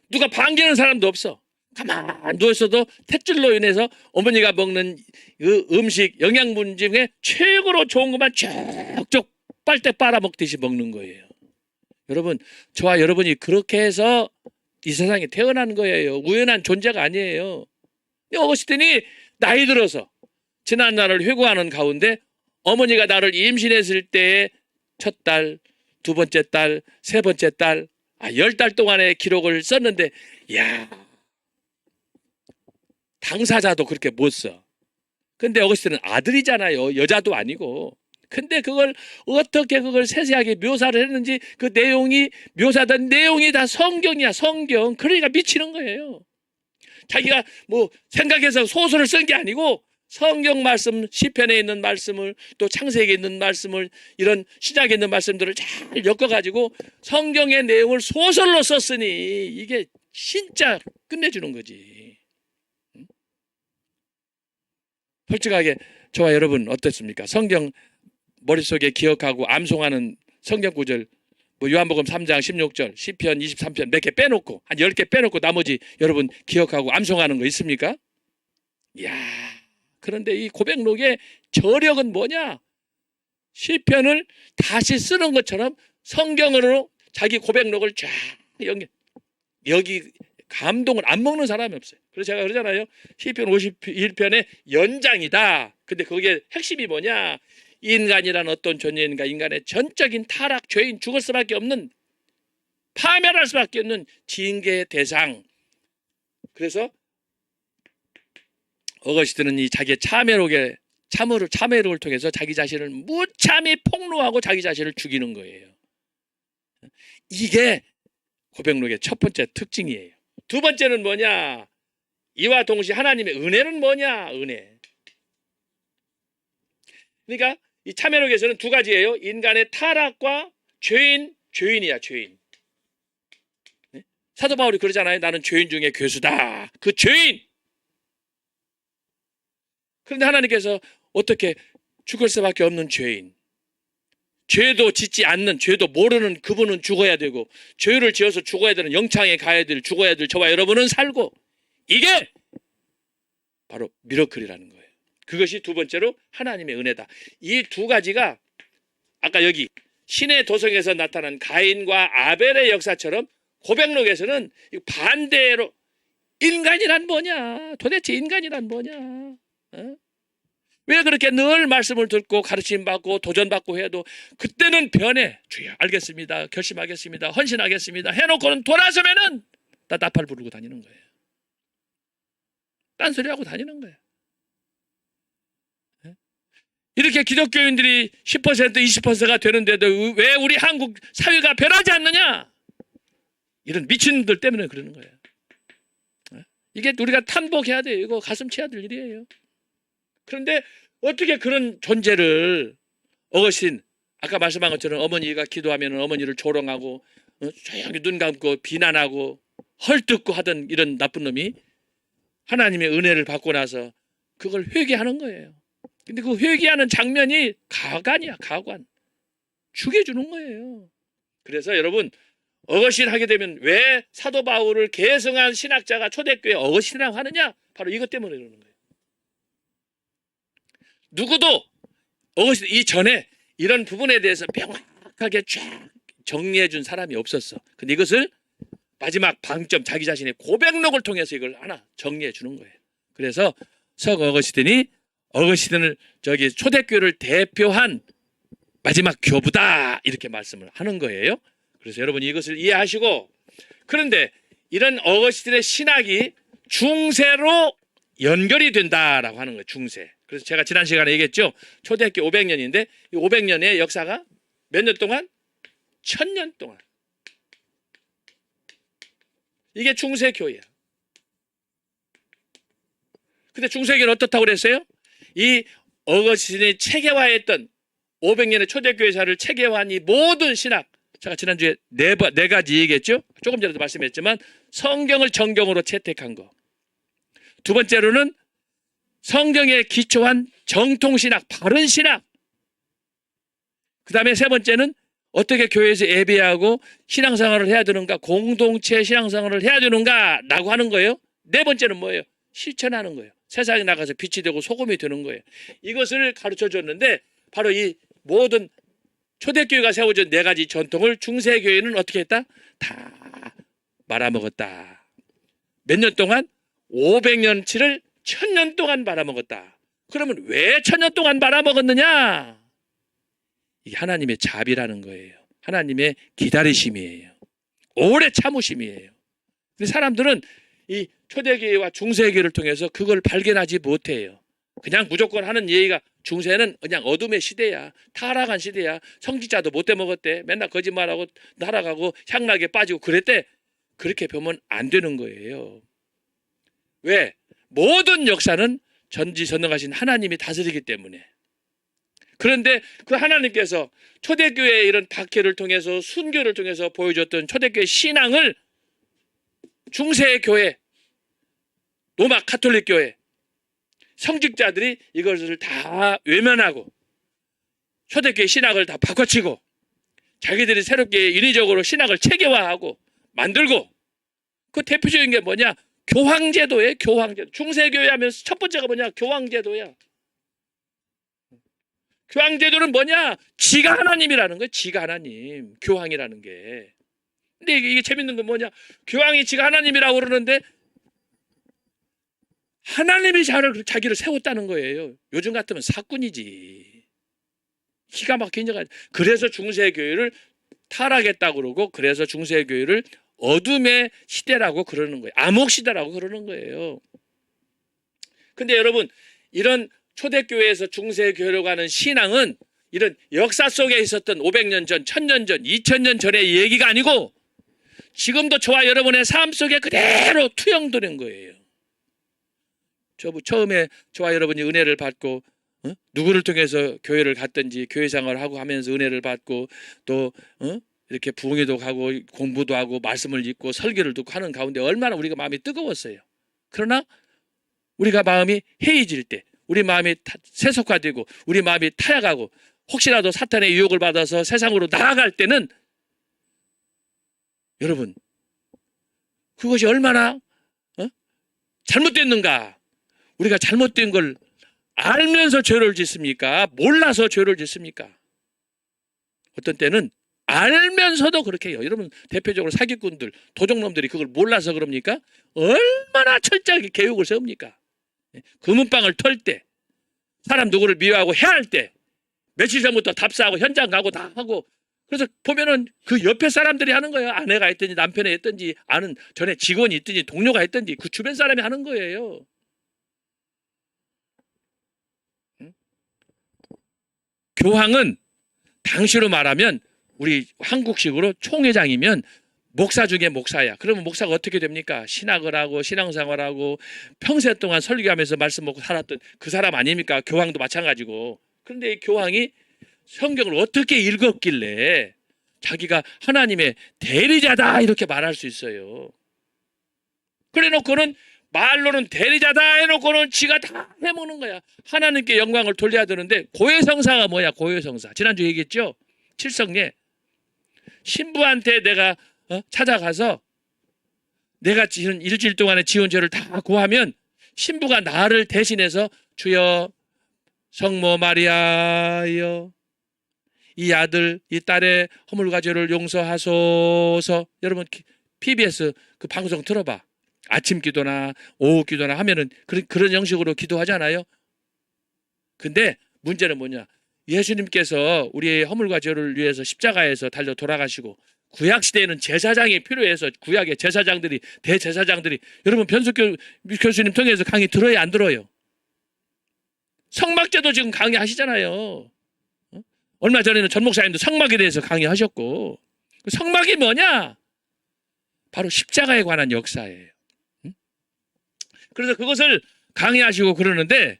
누가 반기는 사람도 없어. 가만 누워있어도 탯줄로 인해서 어머니가 먹는 그 음식 영양분 중에 최고로 좋은 것만 쭉쭉 빨대 빨아먹듯이 먹는 거예요. 여러분 저와 여러분이 그렇게 해서 이 세상에 태어난 거예요. 우연한 존재가 아니에요. 어거스틴이 나이 들어서 지난 날을 회고하는 가운데 어머니가 나를 임신했을 때의 첫 딸, 두 번째 딸, 세 번째 딸 10달 동안의 기록을 썼는데 이야 당사자도 그렇게 못 써. 근데 어거스틴은 아들이잖아요. 여자도 아니고. 근데 그걸 어떻게 그걸 세세하게 묘사를 했는지 그 내용이 묘사된 내용이 다 성경이야. 성경. 그러니까 미치는 거예요. 자기가 뭐 생각해서 소설을 쓴 게 아니고 성경 말씀 시편에 있는 말씀을 또 창세기에 있는 말씀을 이런 신약에 있는 말씀들을 잘 엮어가지고 성경의 내용을 소설로 썼으니 이게 진짜 끝내주는 거지. 솔직하게 저와 여러분 어떻습니까? 성경 머릿속에 기억하고 암송하는 성경 구절 뭐 요한복음 3장 16절 시편 23편 몇 개 빼놓고 한 10개 빼놓고 나머지 여러분 기억하고 암송하는 거 있습니까? 이야 그런데 이 고백록의 저력은 뭐냐? 시편을 다시 쓰는 것처럼 성경으로 자기 고백록을 쫙 여기 감동을 안 먹는 사람이 없어요. 그래서 제가 그러잖아요. 시편 51편의 연장이다. 근데 그게 핵심이 뭐냐? 인간이란 어떤 존재인가? 인간의 전적인 타락, 죄인, 죽을 수밖에 없는 파멸할 수밖에 없는 징계의 대상. 그래서 어거스틴은 이 자기의 참회록을 통해서 자기 자신을 무참히 폭로하고 자기 자신을 죽이는 거예요. 이게 고백록의 첫 번째 특징이에요. 두 번째는 뭐냐? 이와 동시에 하나님의 은혜는 뭐냐? 은혜. 그러니까 이 참회록에서는 두 가지예요. 인간의 타락과 죄인이야, 죄인. 네? 사도 바울이 그러잖아요. 나는 죄인 중에 괴수다. 그 죄인. 그런데 하나님께서 어떻게 죽을 수밖에 없는 죄인. 죄도 짓지 않는, 죄도 모르는 그분은 죽어야 되고 죄를 지어서 죽어야 되는 영창에 가야 될, 죽어야 될 저와 여러분은 살고 이게 바로 미러클이라는 거예요. 그것이 두 번째로 하나님의 은혜다. 이 두 가지가 아까 여기 신의 도성에서 나타난 가인과 아벨의 역사처럼 고백록에서는 반대로 인간이란 뭐냐? 도대체 인간이란 뭐냐? 어? 왜 그렇게 늘 말씀을 듣고 가르침받고 도전받고 해도 그때는 변해. 주여 알겠습니다. 결심하겠습니다. 헌신하겠습니다. 해놓고는 돌아서면은 나 나팔 부르고 다니는 거예요. 딴소리하고 다니는 거예요. 이렇게 기독교인들이 10% 20%가 되는데도 왜 우리 한국 사회가 변하지 않느냐? 이런 미친들 때문에 그러는 거예요. 이게 우리가 탄복해야 돼요. 이거 가슴 치야 될 일이에요. 그런데 어떻게 그런 존재를 어거스틴 아까 말씀한 것처럼 어머니가 기도하면 어머니를 조롱하고 조용히 눈 감고 비난하고 헐뜯고 하던 이런 나쁜 놈이 하나님의 은혜를 받고 나서 그걸 회개하는 거예요. 근데 그 회개하는 장면이 가관이야, 가관. 죽여주는 거예요. 그래서 여러분 어거신 하게 되면 왜 사도 바울을 계승한 신학자가 초대교회 어거신이라고 하느냐? 바로 이것 때문에 그러는 거예요. 누구도 어거신 이전에 이런 부분에 대해서 명확하게 쫙 정리해 준 사람이 없었어. 근데 이것을 마지막 방점 자기 자신의 고백록을 통해서 이걸 하나 정리해 주는 거예요. 그래서 석 어거스틴이 어거스틴을 저기 초대교회를 대표한 마지막 교부다 이렇게 말씀을 하는 거예요. 그래서 여러분 이것을 이해하시고, 그런데 이런 어거스틴의 신학이 중세로 연결이 된다라고 하는 거예요. 중세. 그래서 제가 지난 시간에 얘기했죠. 초대학교 500년인데 이 500년의 역사가 몇 년 동안? 1000년 동안. 이게 중세교회야. 근데 중세교회는 어떻다고 그랬어요? 이 어거스틴이 체계화했던 500년의 초대교회사를 체계화한 이 모든 신학, 제가 지난주에 네 가지 얘기했죠. 조금 전에도 말씀했지만 성경을 정경으로 채택한 거. 두 번째로는 성경에 기초한 정통신학, 바른 신학. 그 다음에 세 번째는 어떻게 교회에서 예배하고 신앙생활을 해야 되는가, 공동체 신앙생활을 해야 되는가 라고 하는 거예요. 네 번째는 뭐예요? 실천하는 거예요. 세상에 나가서 빛이 되고 소금이 되는 거예요. 이것을 가르쳐 줬는데 바로 이 모든 초대교회가 세워준 네 가지 전통을 중세교회는 어떻게 했다? 다 말아먹었다. 몇 년 동안? 500년치를 1000년 동안 말아먹었다. 그러면 왜 1000년 동안 말아먹었느냐? 이게 하나님의 자비라는 거예요. 하나님의 기다리심이에요. 오래 참으심이에요. 근데 사람들은 이 초대교회와 중세교회를 통해서 그걸 발견하지 못해요. 그냥 무조건 하는 얘기가 중세는 그냥 어둠의 시대야. 타락한 시대야. 성직자도 못돼 먹었대. 맨날 거짓말하고 날아가고 향락에 빠지고 그랬대. 그렇게 보면 안 되는 거예요. 왜? 모든 역사는 전지전능하신 하나님이 다스리기 때문에. 그런데 그 하나님께서 초대교회의 이런 박해를 통해서 순교를 통해서 보여줬던 초대교회 신앙을 중세의 교회, 로마 가톨릭 교회, 성직자들이 이것을 다 외면하고 초대교회 신학을 다 바꿔치고 자기들이 새롭게 인위적으로 신학을 체계화하고 만들고, 그 대표적인 게 뭐냐? 교황제도예요. 교황제도. 중세교회 하면 첫 번째가 뭐냐? 교황제도야. 교황제도는 뭐냐? 지가 하나님이라는 거예요. 지가 하나님. 교황이라는 게. 근데 이게 재밌는 건 뭐냐? 교황이 지가 하나님이라고 그러는데 하나님이 자기를 세웠다는 거예요. 요즘 같으면 사꾼이지. 기가 막힌 적 아니야. 그래서 중세교회를 타락했다고 그러고, 그래서 중세교회를 어둠의 시대라고 그러는 거예요. 암흑시대라고 그러는 거예요. 근데 여러분, 이런 초대교회에서 중세교회로 가는 신앙은 이런 역사 속에 있었던 500년 전, 1000년 전, 2000년 전의 얘기가 아니고 지금도 저와 여러분의 삶 속에 그대로 투영되는 거예요. 처음에 저와 여러분이 은혜를 받고 누구를 통해서 교회를 갔든지 교회 생활을 하고 하면서 은혜를 받고 또 이렇게 부흥회도 가고 공부도 하고 말씀을 읽고 설교를 듣고 하는 가운데 얼마나 우리가 마음이 뜨거웠어요. 그러나 우리가 마음이 해이질 때, 우리 마음이 세속화되고 우리 마음이 타약하고 혹시라도 사탄의 유혹을 받아서 세상으로 나아갈 때는 여러분 그것이 얼마나 잘못됐는가. 우리가 잘못된 걸 알면서 죄를 짓습니까? 몰라서 죄를 짓습니까? 어떤 때는 알면서도 그렇게 해요. 여러분 대표적으로 사기꾼들, 도적놈들이 그걸 몰라서 그럽니까? 얼마나 철저하게 계획을 세웁니까? 금은방을 털 때, 사람 누구를 미워하고 해할 때 며칠 전부터 답사하고 현장 가고 다 하고, 그래서 보면은 그 옆에 사람들이 하는 거예요. 아내가 했든지 남편이 했든지 아는 전에 직원이 있든지 동료가 했든지 그 주변 사람이 하는 거예요. 교황은 당시로 말하면 우리 한국식으로 총회장이면 목사 중에 목사야. 그러면 목사가 어떻게 됩니까? 신학을 하고 신앙생활하고 평생 동안 설교하면서 말씀 먹고 살았던 그 사람 아닙니까? 교황도 마찬가지고. 그런데 이 교황이 성경을 어떻게 읽었길래 자기가 하나님의 대리자다 이렇게 말할 수 있어요. 그래 놓고는 말로는 대리자다 해놓고는 지가 다 해먹는 거야. 하나님께 영광을 돌려야 되는데 고해성사가 뭐야? 고해성사. 지난주에 얘기했죠? 칠성리에 신부한테 내가 찾아가서 내가 지은 일주일 동안의 지은 죄를 다 고하면 신부가 나를 대신해서 주여 성모 마리아여 이 아들 이 딸의 허물과 죄를 용서하소서. 여러분 PBS 그 방송 들어봐. 아침 기도나 오후 기도나 하면은 그런 형식으로 기도하잖아요. 근데 문제는 뭐냐? 예수님께서 우리의 허물과 죄를 위해서 십자가에서 달려 돌아가시고 구약 시대에는 제사장이 필요해서 구약의 제사장들이 대제사장들이 여러분 변숙교 교수님 통해서 강의 들어요 안 들어요? 성막제도 지금 강의하시잖아요. 얼마 전에는 전 목사님도 성막에 대해서 강의하셨고 성막이 뭐냐? 바로 십자가에 관한 역사예요. 그래서 그것을 강의하시고 그러는데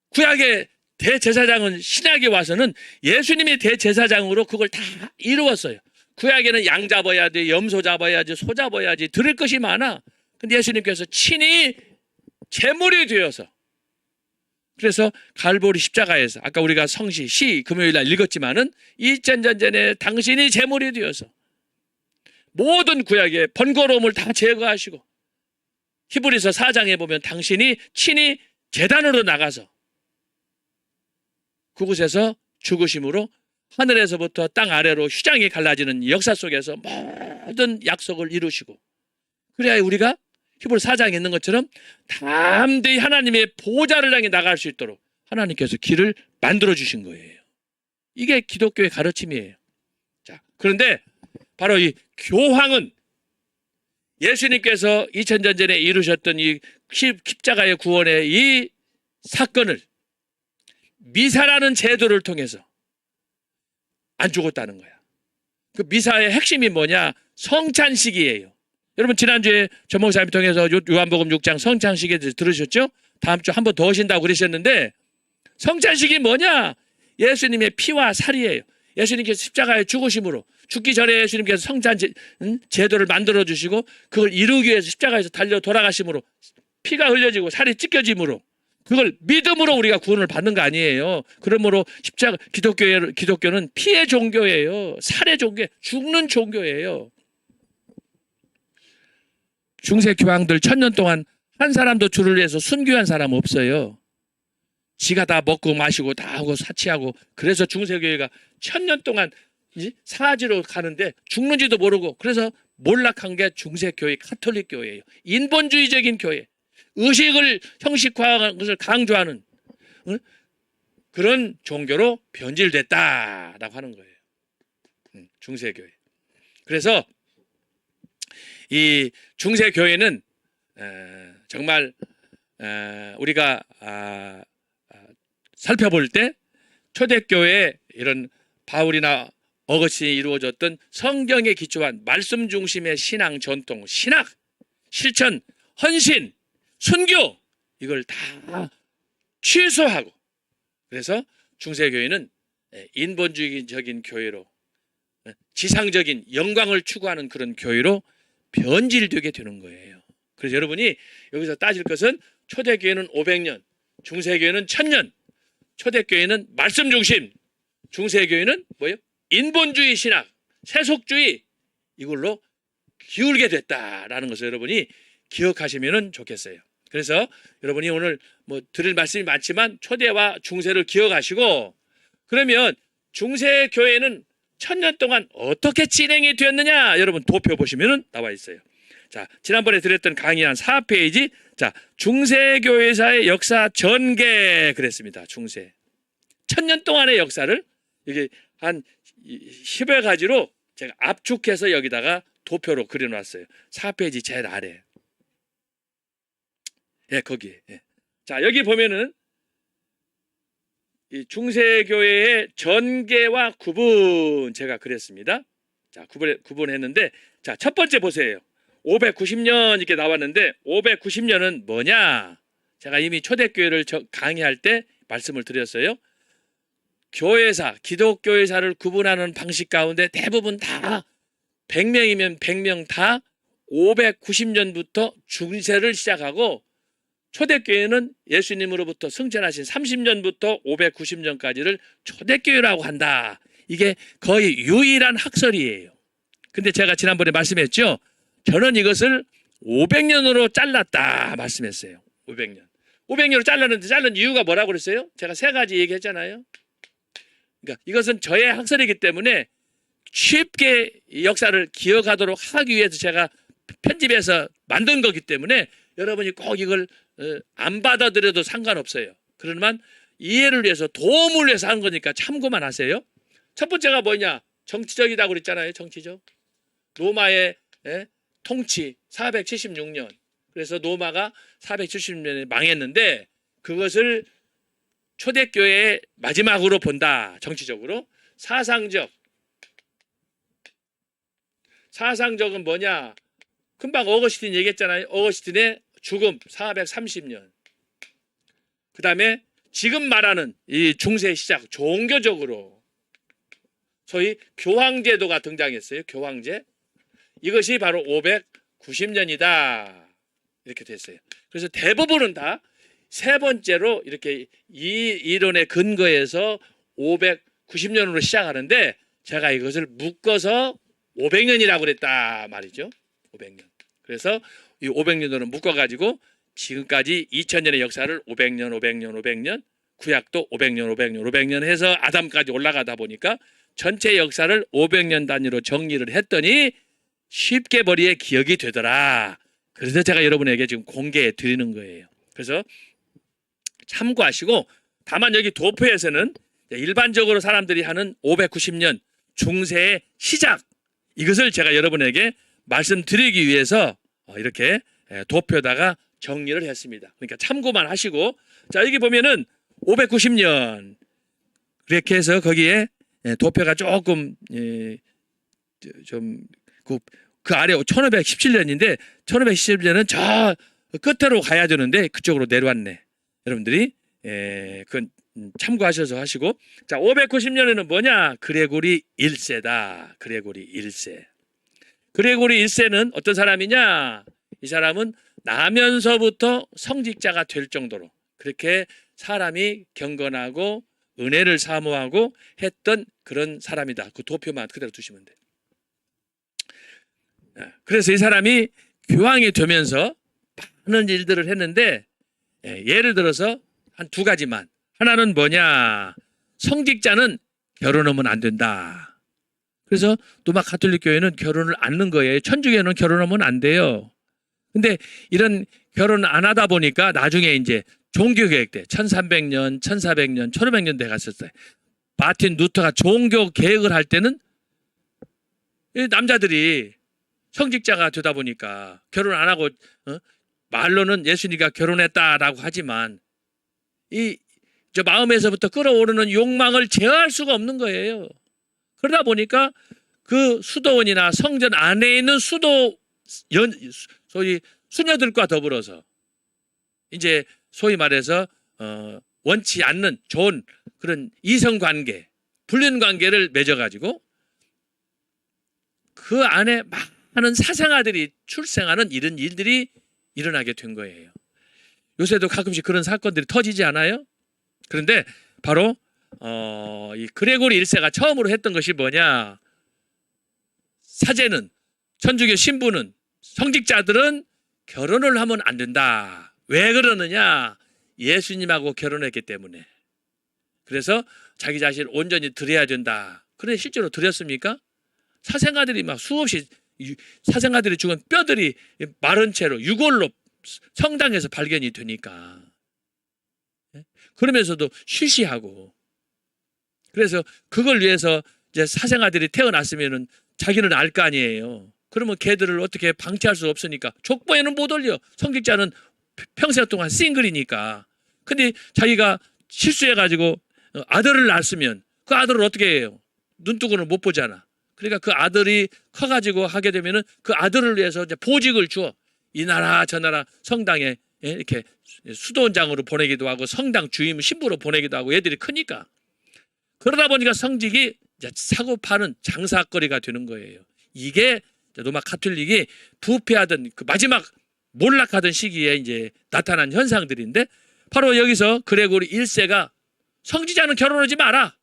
구약의 대제사장은 신약에 와서는 예수님이 대제사장으로 그걸 다 이루었어요. 구약에는 양 잡아야 돼, 염소 잡아야지, 소 잡아야지, 들을 것이 많아. 근데 예수님께서 친히 제물이 되어서 그래서 갈보리 십자가에서 아까 우리가 시 금요일 날 읽었지만은 2000년 전에 당신이 제물이 되어서 모든 구약의 번거로움을 다 제거하시고 히브리서 4장에 보면 당신이 친히 제단으로 나가서 그곳에서 죽으심으로 하늘에서부터 땅 아래로 휴장이 갈라지는 역사 속에서 모든 약속을 이루시고 그래야 우리가 히브리 4장에 있는 것처럼 담대히 하나님의 보좌를 향해 나갈 수 있도록 하나님께서 길을 만들어 주신 거예요. 이게 기독교의 가르침이에요. 자, 그런데 바로 이 교황은 예수님께서 2000년 전에 이루셨던 이 십자가의 구원의 이 사건을 미사라는 제도를 통해서 안 죽었다는 거야. 그 미사의 핵심이 뭐냐? 성찬식이에요. 여러분 지난주에 전 목사님 통해서 요한복음 6장 성찬식에 대해서 들으셨죠? 다음 주 한 번 더 오신다고 그러셨는데 성찬식이 뭐냐? 예수님의 피와 살이에요. 예수님께서 십자가에 죽으심으로 죽기 전에 예수님께서 성찬 제도를 만들어 주시고 그걸 이루기 위해서 십자가에서 달려 돌아가심으로 피가 흘려지고 살이 찢겨짐으로 그걸 믿음으로 우리가 구원을 받는 거 아니에요. 그러므로 십자가 기독교는 피의 종교예요. 살의 종교, 죽는 종교예요. 중세 교황들 1000년 동안 한 사람도 주를 위해서 순교한 사람 없어요. 지가 다 먹고 마시고 다 하고 사치하고 그래서 중세교회가 1000년 동안 사지로 가는데 죽는지도 모르고 그래서 몰락한 게 중세교회 카톨릭 교회예요. 인본주의적인 교회. 의식을 형식화하는 것을 강조하는 그런 종교로 변질됐다라고 하는 거예요. 중세교회. 그래서 이 중세교회는 정말 우리가 살펴볼 때 초대교회 이런 바울이나 어거스틴이 이루어졌던 성경에 기초한 말씀 중심의 신앙 전통, 신학, 실천, 헌신, 순교 이걸 다 취소하고 그래서 중세교회는 인본주의적인 교회로 지상적인 영광을 추구하는 그런 교회로 변질되게 되는 거예요. 그래서 여러분이 여기서 따질 것은 초대교회는 500년, 중세교회는 1000년, 초대교회는 말씀 중심, 중세교회는 뭐예요? 인본주의 신학, 세속주의 이걸로 기울게 됐다라는 것을 여러분이 기억하시면 좋겠어요. 그래서 여러분이 오늘 뭐 드릴 말씀이 많지만 초대와 중세를 기억하시고 그러면 중세교회는 1000년 동안 어떻게 진행이 되었느냐 여러분 도표 보시면 나와 있어요. 자, 지난번에 드렸던 강의 한 4페이지 자, 중세교회사의 역사 전개 그랬습니다. 중세 1000년 동안의 역사를 이게 한 10여 가지로 제가 압축해서 여기다가 도표로 그려놨어요. 4페이지 제일 아래. 예, 거기에. 예. 자, 여기 보면은 이 중세교회의 전개와 구분 제가 그랬습니다. 자, 구분했는데 자, 첫 번째 보세요. 590년 이렇게 나왔는데 590년은 뭐냐? 제가 이미 초대교회를 강의할 때 말씀을 드렸어요. 교회사, 기독교회사를 구분하는 방식 가운데 대부분 다 100명이면 100명 다 590년부터 중세를 시작하고 초대교회는 예수님으로부터 승천하신 30년부터 590년까지를 초대교회라고 한다. 이게 거의 유일한 학설이에요. 근데 제가 지난번에 말씀했죠. 저는 이것을 500년으로 잘랐다 말씀했어요. 500년. 500년으로 잘랐는데 자른 이유가 뭐라고 그랬어요? 제가 세 가지 얘기했잖아요. 그러니까 이것은 저의 학설이기 때문에 쉽게 역사를 기억하도록 하기 위해서 제가 편집해서 만든 거기 때문에 여러분이 꼭 이걸 안 받아들여도 상관없어요. 그러면 이해를 위해서 도움을 위해서 하는 거니까 참고만 하세요. 첫 번째가 뭐냐? 정치적이라고 그랬잖아요. 정치적. 로마의 통치 476년. 그래서 로마가 470년에 망했는데 그것을 초대교회의 마지막으로 본다. 정치적으로. 사상적은 뭐냐? 금방 어거스틴 얘기했잖아요. 어거스틴의 죽음 430년. 그 다음에 지금 말하는 이 중세 시작 종교적으로 소위 교황제도가 등장했어요. 교황제. 이것이 바로 590년이다. 이렇게 됐어요. 그래서 대부분은 다 세 번째로 이렇게 이 이론의 근거에서 590년으로 시작하는데 제가 이것을 묶어서 500년이라고 그랬다 말이죠. 500년. 그래서 이 500년으로 묶어가지고 지금까지 2000년의 역사를 500년 구약도 500년 해서 아담까지 올라가다 보니까 전체 역사를 500년 단위로 정리를 했더니 쉽게 머리에 기억이 되더라. 그래서 제가 여러분에게 지금 공개해 드리는 거예요. 그래서 참고하시고 다만 여기 도표에서는 일반적으로 사람들이 하는 590년 중세의 시작 이것을 제가 여러분에게 말씀드리기 위해서 이렇게 도표에다가 정리를 했습니다. 그러니까 참고만 하시고 자 여기 보면은 590년 그렇게 해서 거기에 도표가 조금 좀 그 아래 1517년인데 1517년은 저 끝으로 가야 되는데 그쪽으로 내려왔네. 여러분들이 그건 참고하셔서 하시고 자 590년에는 뭐냐? 그레고리 1세다. 그레고리 1세. 그레고리 1세는 어떤 사람이냐? 이 사람은 나면서부터 성직자가 될 정도로 그렇게 사람이 경건하고 은혜를 사모하고 했던 그런 사람이다. 그 도표만 그대로 두시면 돼요. 그래서 이 사람이 교황이 되면서 많은 일들을 했는데 예를 들어서 한 두 가지만. 하나는 뭐냐? 성직자는 결혼하면 안 된다. 그래서 로마 가톨릭 교회는 결혼을 안 넣는 거예요. 천주교는 결혼하면 안 돼요. 근데 이런 결혼 안 하다 보니까 나중에 이제 종교개혁 때 1300년, 1400년, 1500년대에 갔었어요. 마틴 루터가 종교 개혁을 할 때는 남자들이 성직자가 되다 보니까 결혼 안 하고 말로는 예수님과 결혼했다라고 하지만 저 마음에서부터 끌어오르는 욕망을 제어할 수가 없는 거예요. 그러다 보니까 그 수도원이나 성전 안에 있는 소위 수녀들과 더불어서 이제 소위 말해서 원치 않는 좋은 그런 이성관계, 불륜관계를 맺어가지고 그 안에 많은 사생아들이 출생하는 이런 일들이 일어나게 된 거예요. 요새도 가끔씩 그런 사건들이 터지지 않아요? 그런데 바로 이 그레고리 1세가 처음으로 했던 것이 뭐냐? 사제는 천주교 신부는 성직자들은 결혼을 하면 안 된다. 왜 그러느냐? 예수님하고 결혼했기 때문에. 그래서 자기 자신을 온전히 드려야 된다. 그런데 실제로 드렸습니까? 사생아들이 막 수없이 사생아들이 죽은 뼈들이 마른 채로 유골로 성당에서 발견이 되니까 그러면서도 쉬쉬하고 그래서 그걸 위해서 이제 사생아들이 태어났으면은 자기는 알 거 아니에요. 그러면 걔들을 어떻게 방치할 수 없으니까 족보에는 못 올려. 성직자는 평생 동안 싱글이니까. 근데 자기가 실수해가지고 아들을 낳았으면 그 아들을 어떻게 해요? 눈뜨고는 못 보잖아. 그러니까 그 아들이 커가지고 하게 되면은 그 아들을 위해서 이제 보직을 주어. 이 나라 저 나라 성당에 이렇게 수도원장으로 보내기도 하고 성당 주임 신부로 보내기도 하고 애들이 크니까. 그러다 보니까 성직이 이제 사고 파는 장사거리가 되는 거예요. 이게 로마 가톨릭이 부패하던 그 마지막 몰락하던 시기에 이제 나타난 현상들인데, 바로 여기서 그레고리 1세가 성지자는 결혼하지 마라.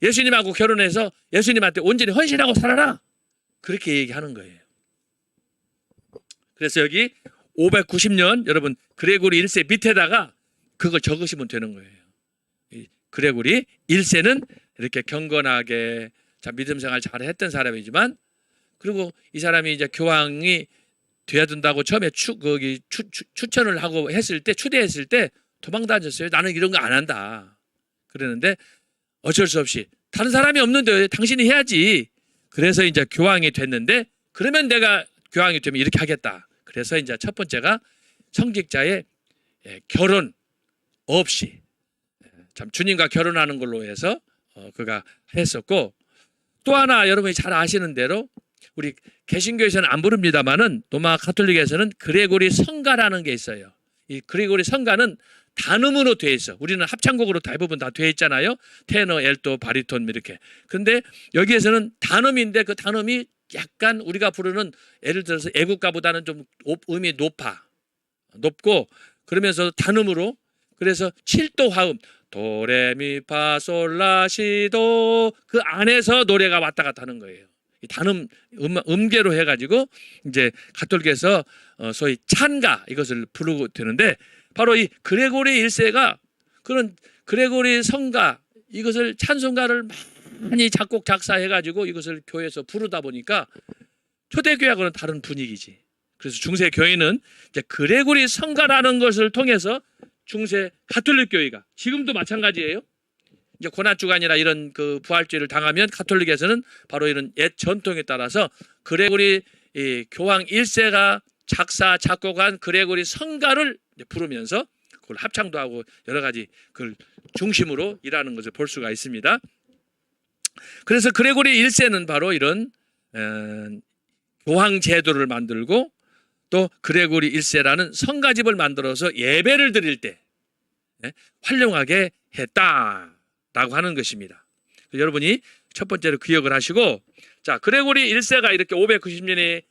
예수님하고 결혼해서 예수님한테 온전히 헌신하고 살아라. 그렇게 얘기하는 거예요. 그래서 여기 590년 여러분 그레고리 1세 밑에다가 그걸 적으시면 되는 거예요. 그레고리 1세는 이렇게 경건하게 믿음 생활 잘 했던 사람이지만, 그리고 이 사람이 이제 교황이 돼야 된다고 처음에 추천을 하고 했을 때, 추대했을 때 도망 다녔어요. 나는 이런 거 안 한다. 그러는데 어쩔 수 없이 다른 사람이 없는데 당신이 해야지. 그래서 이제 교황이 됐는데, 그러면 내가 교황이 되면 이렇게 하겠다. 그래서 이제 첫 번째가 성직자의 결혼 없이 참 주님과 결혼하는 걸로 해서 그가 했었고, 또 하나 여러분이 잘 아시는 대로 우리 개신교에서는 안 부릅니다만은 로마 가톨릭에서는 그레고리 성가라는 게 있어요. 이 그레고리 성가는 단음으로 되어 있어. 우리는 합창곡으로 대부분 다 되어 있잖아요. 테너, 엘토, 바리톤 이렇게. 근데 여기에서는 단음인데 그 단음이 약간 우리가 부르는, 예를 들어서 애국가보다는 좀 음이 높고 그러면서 단음으로, 그래서 7도 화음 도레미파솔라시도 그 안에서 노래가 왔다 갔다 하는 거예요. 단음 음계로 해가지고 이제 가톨릭에서 소위 찬가 이것을 부르고 되는데, 바로 이 그레고리 1세가 그런 그레고리 성가 이것을 찬송가를 많이 작곡 작사해가지고 이것을 교회에서 부르다 보니까 초대교회하고는 다른 분위기지. 그래서 중세 교회는 이제 그레고리 성가라는 것을 통해서 중세 가톨릭 교회가 지금도 마찬가지예요. 이제 고난주간이나 이런 그 부활주의를 당하면 가톨릭에서는 바로 이런 옛 전통에 따라서 그레고리 교황 1세가 작사 작곡한 그레고리 성가를 부르면서 그걸 합창도 하고 여러 가지 그걸 중심으로 일하는 것을 볼 수가 있습니다. 그래서 그레고리 1세는 바로 이런 교황 제도를 만들고, 또 그레고리 1세라는 성가집을 만들어서 예배를 드릴 때 활용하게 했다라고 하는 것입니다. 여러분이 첫 번째로 기억을 하시고, 자, 그레고리 1세가 이렇게 590년에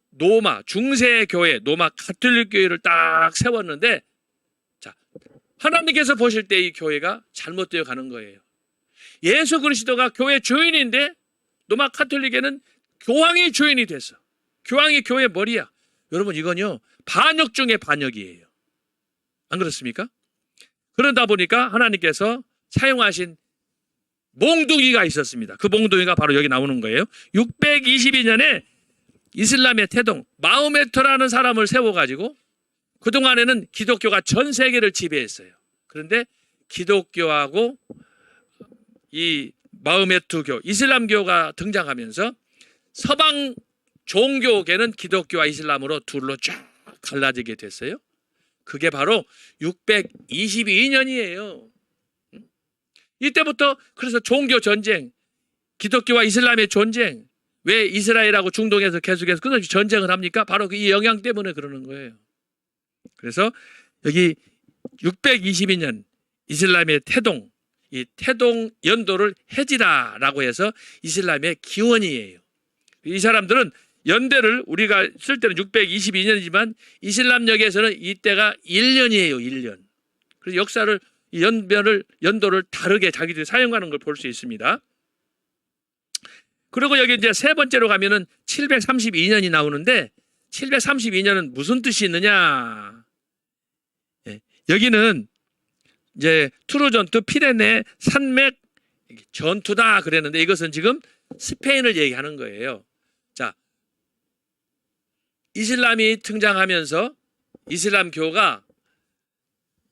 노마 중세 교회, 노마 가톨릭 교회를 딱 세웠는데, 자, 하나님께서 보실 때 이 교회가 잘못되어 가는 거예요. 예수 그리스도가 교회 주인인데 노마 가톨릭에는 교황이 주인이 됐어. 교황이 교회 머리야. 여러분, 이건요 반역 중에 반역이에요. 안 그렇습니까? 그러다 보니까 하나님께서 사용하신 몽둥이가 있었습니다. 그 몽둥이가 바로 여기 나오는 거예요. 622년에 이슬람의 태동 마호메트라는 사람을 세워가지고, 그동안에는 기독교가 전 세계를 지배했어요. 그런데 기독교하고 이 마호메트교, 이슬람교가 등장하면서 서방 종교계는 기독교와 이슬람으로 둘로 쫙 갈라지게 됐어요. 그게 바로 622년이에요. 이때부터 그래서 종교 전쟁, 기독교와 이슬람의 전쟁, 왜 이스라엘하고 중동에서 계속해서 끊임없이 전쟁을 합니까? 바로 이 영향 때문에 그러는 거예요. 그래서 여기 622년 이슬람의 태동, 이 태동 연도를 해지라라고 해서 이슬람의 기원이에요. 이 사람들은 연대를 우리가 쓸 때는 622년이지만 이슬람역에서는 이때가 1년이에요. 1년. 그래서 역사를 연도를 다르게 자기들이 사용하는 걸 볼 수 있습니다. 그리고 여기 이제 세 번째로 가면은 732년이 나오는데, 732년은 무슨 뜻이 있느냐? 여기는 이제 투르전투 피레네 산맥 전투다 그랬는데, 이것은 지금 스페인을 얘기하는 거예요. 자, 이슬람이 등장하면서 이슬람교가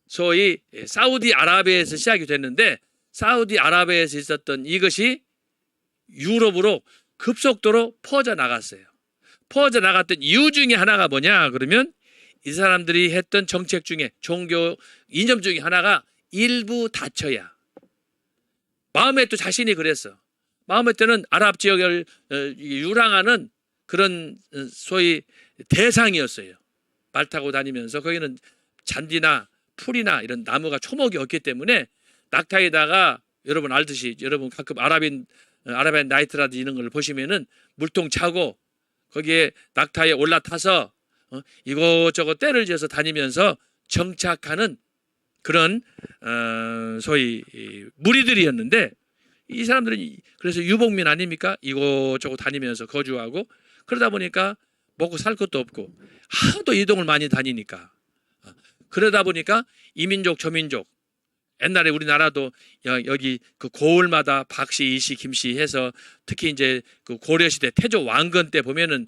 소위 사우디아라비아에서 시작이 됐는데, 사우디아라비아에서 있었던 이것이 유럽으로 급속도로 퍼져나갔어요. 퍼져나갔던 이유 중에 하나가 뭐냐 그러면, 이 사람들이 했던 정책 중에 종교 이념 중에 하나가 일부 다처야. 마호메트 자신이 그랬어. 마호메트는 아랍 지역을 유랑하는 그런 소위 대상이었어요. 말 타고 다니면서 거기는 잔디나 풀이나 이런 나무가 초목이 없기 때문에 낙타에다가, 여러분 알듯이 여러분 가끔 아라비안 나이트라든지 이런 걸 보시면은 물통 차고 거기에 낙타에 올라타서 이곳저곳 떼를 지어서 다니면서 정착하는 그런 소위 무리들이었는데, 이 사람들은 그래서 유복민 아닙니까? 이곳저곳 다니면서 거주하고, 그러다 보니까 먹고 살 것도 없고 하도 이동을 많이 다니니까, 그러다 보니까 이민족 저민족, 옛날에 우리나라도 여기 그 고을마다 박씨, 이씨, 김씨 해서 특히 이제 그 고려시대 태조 왕건 때 보면은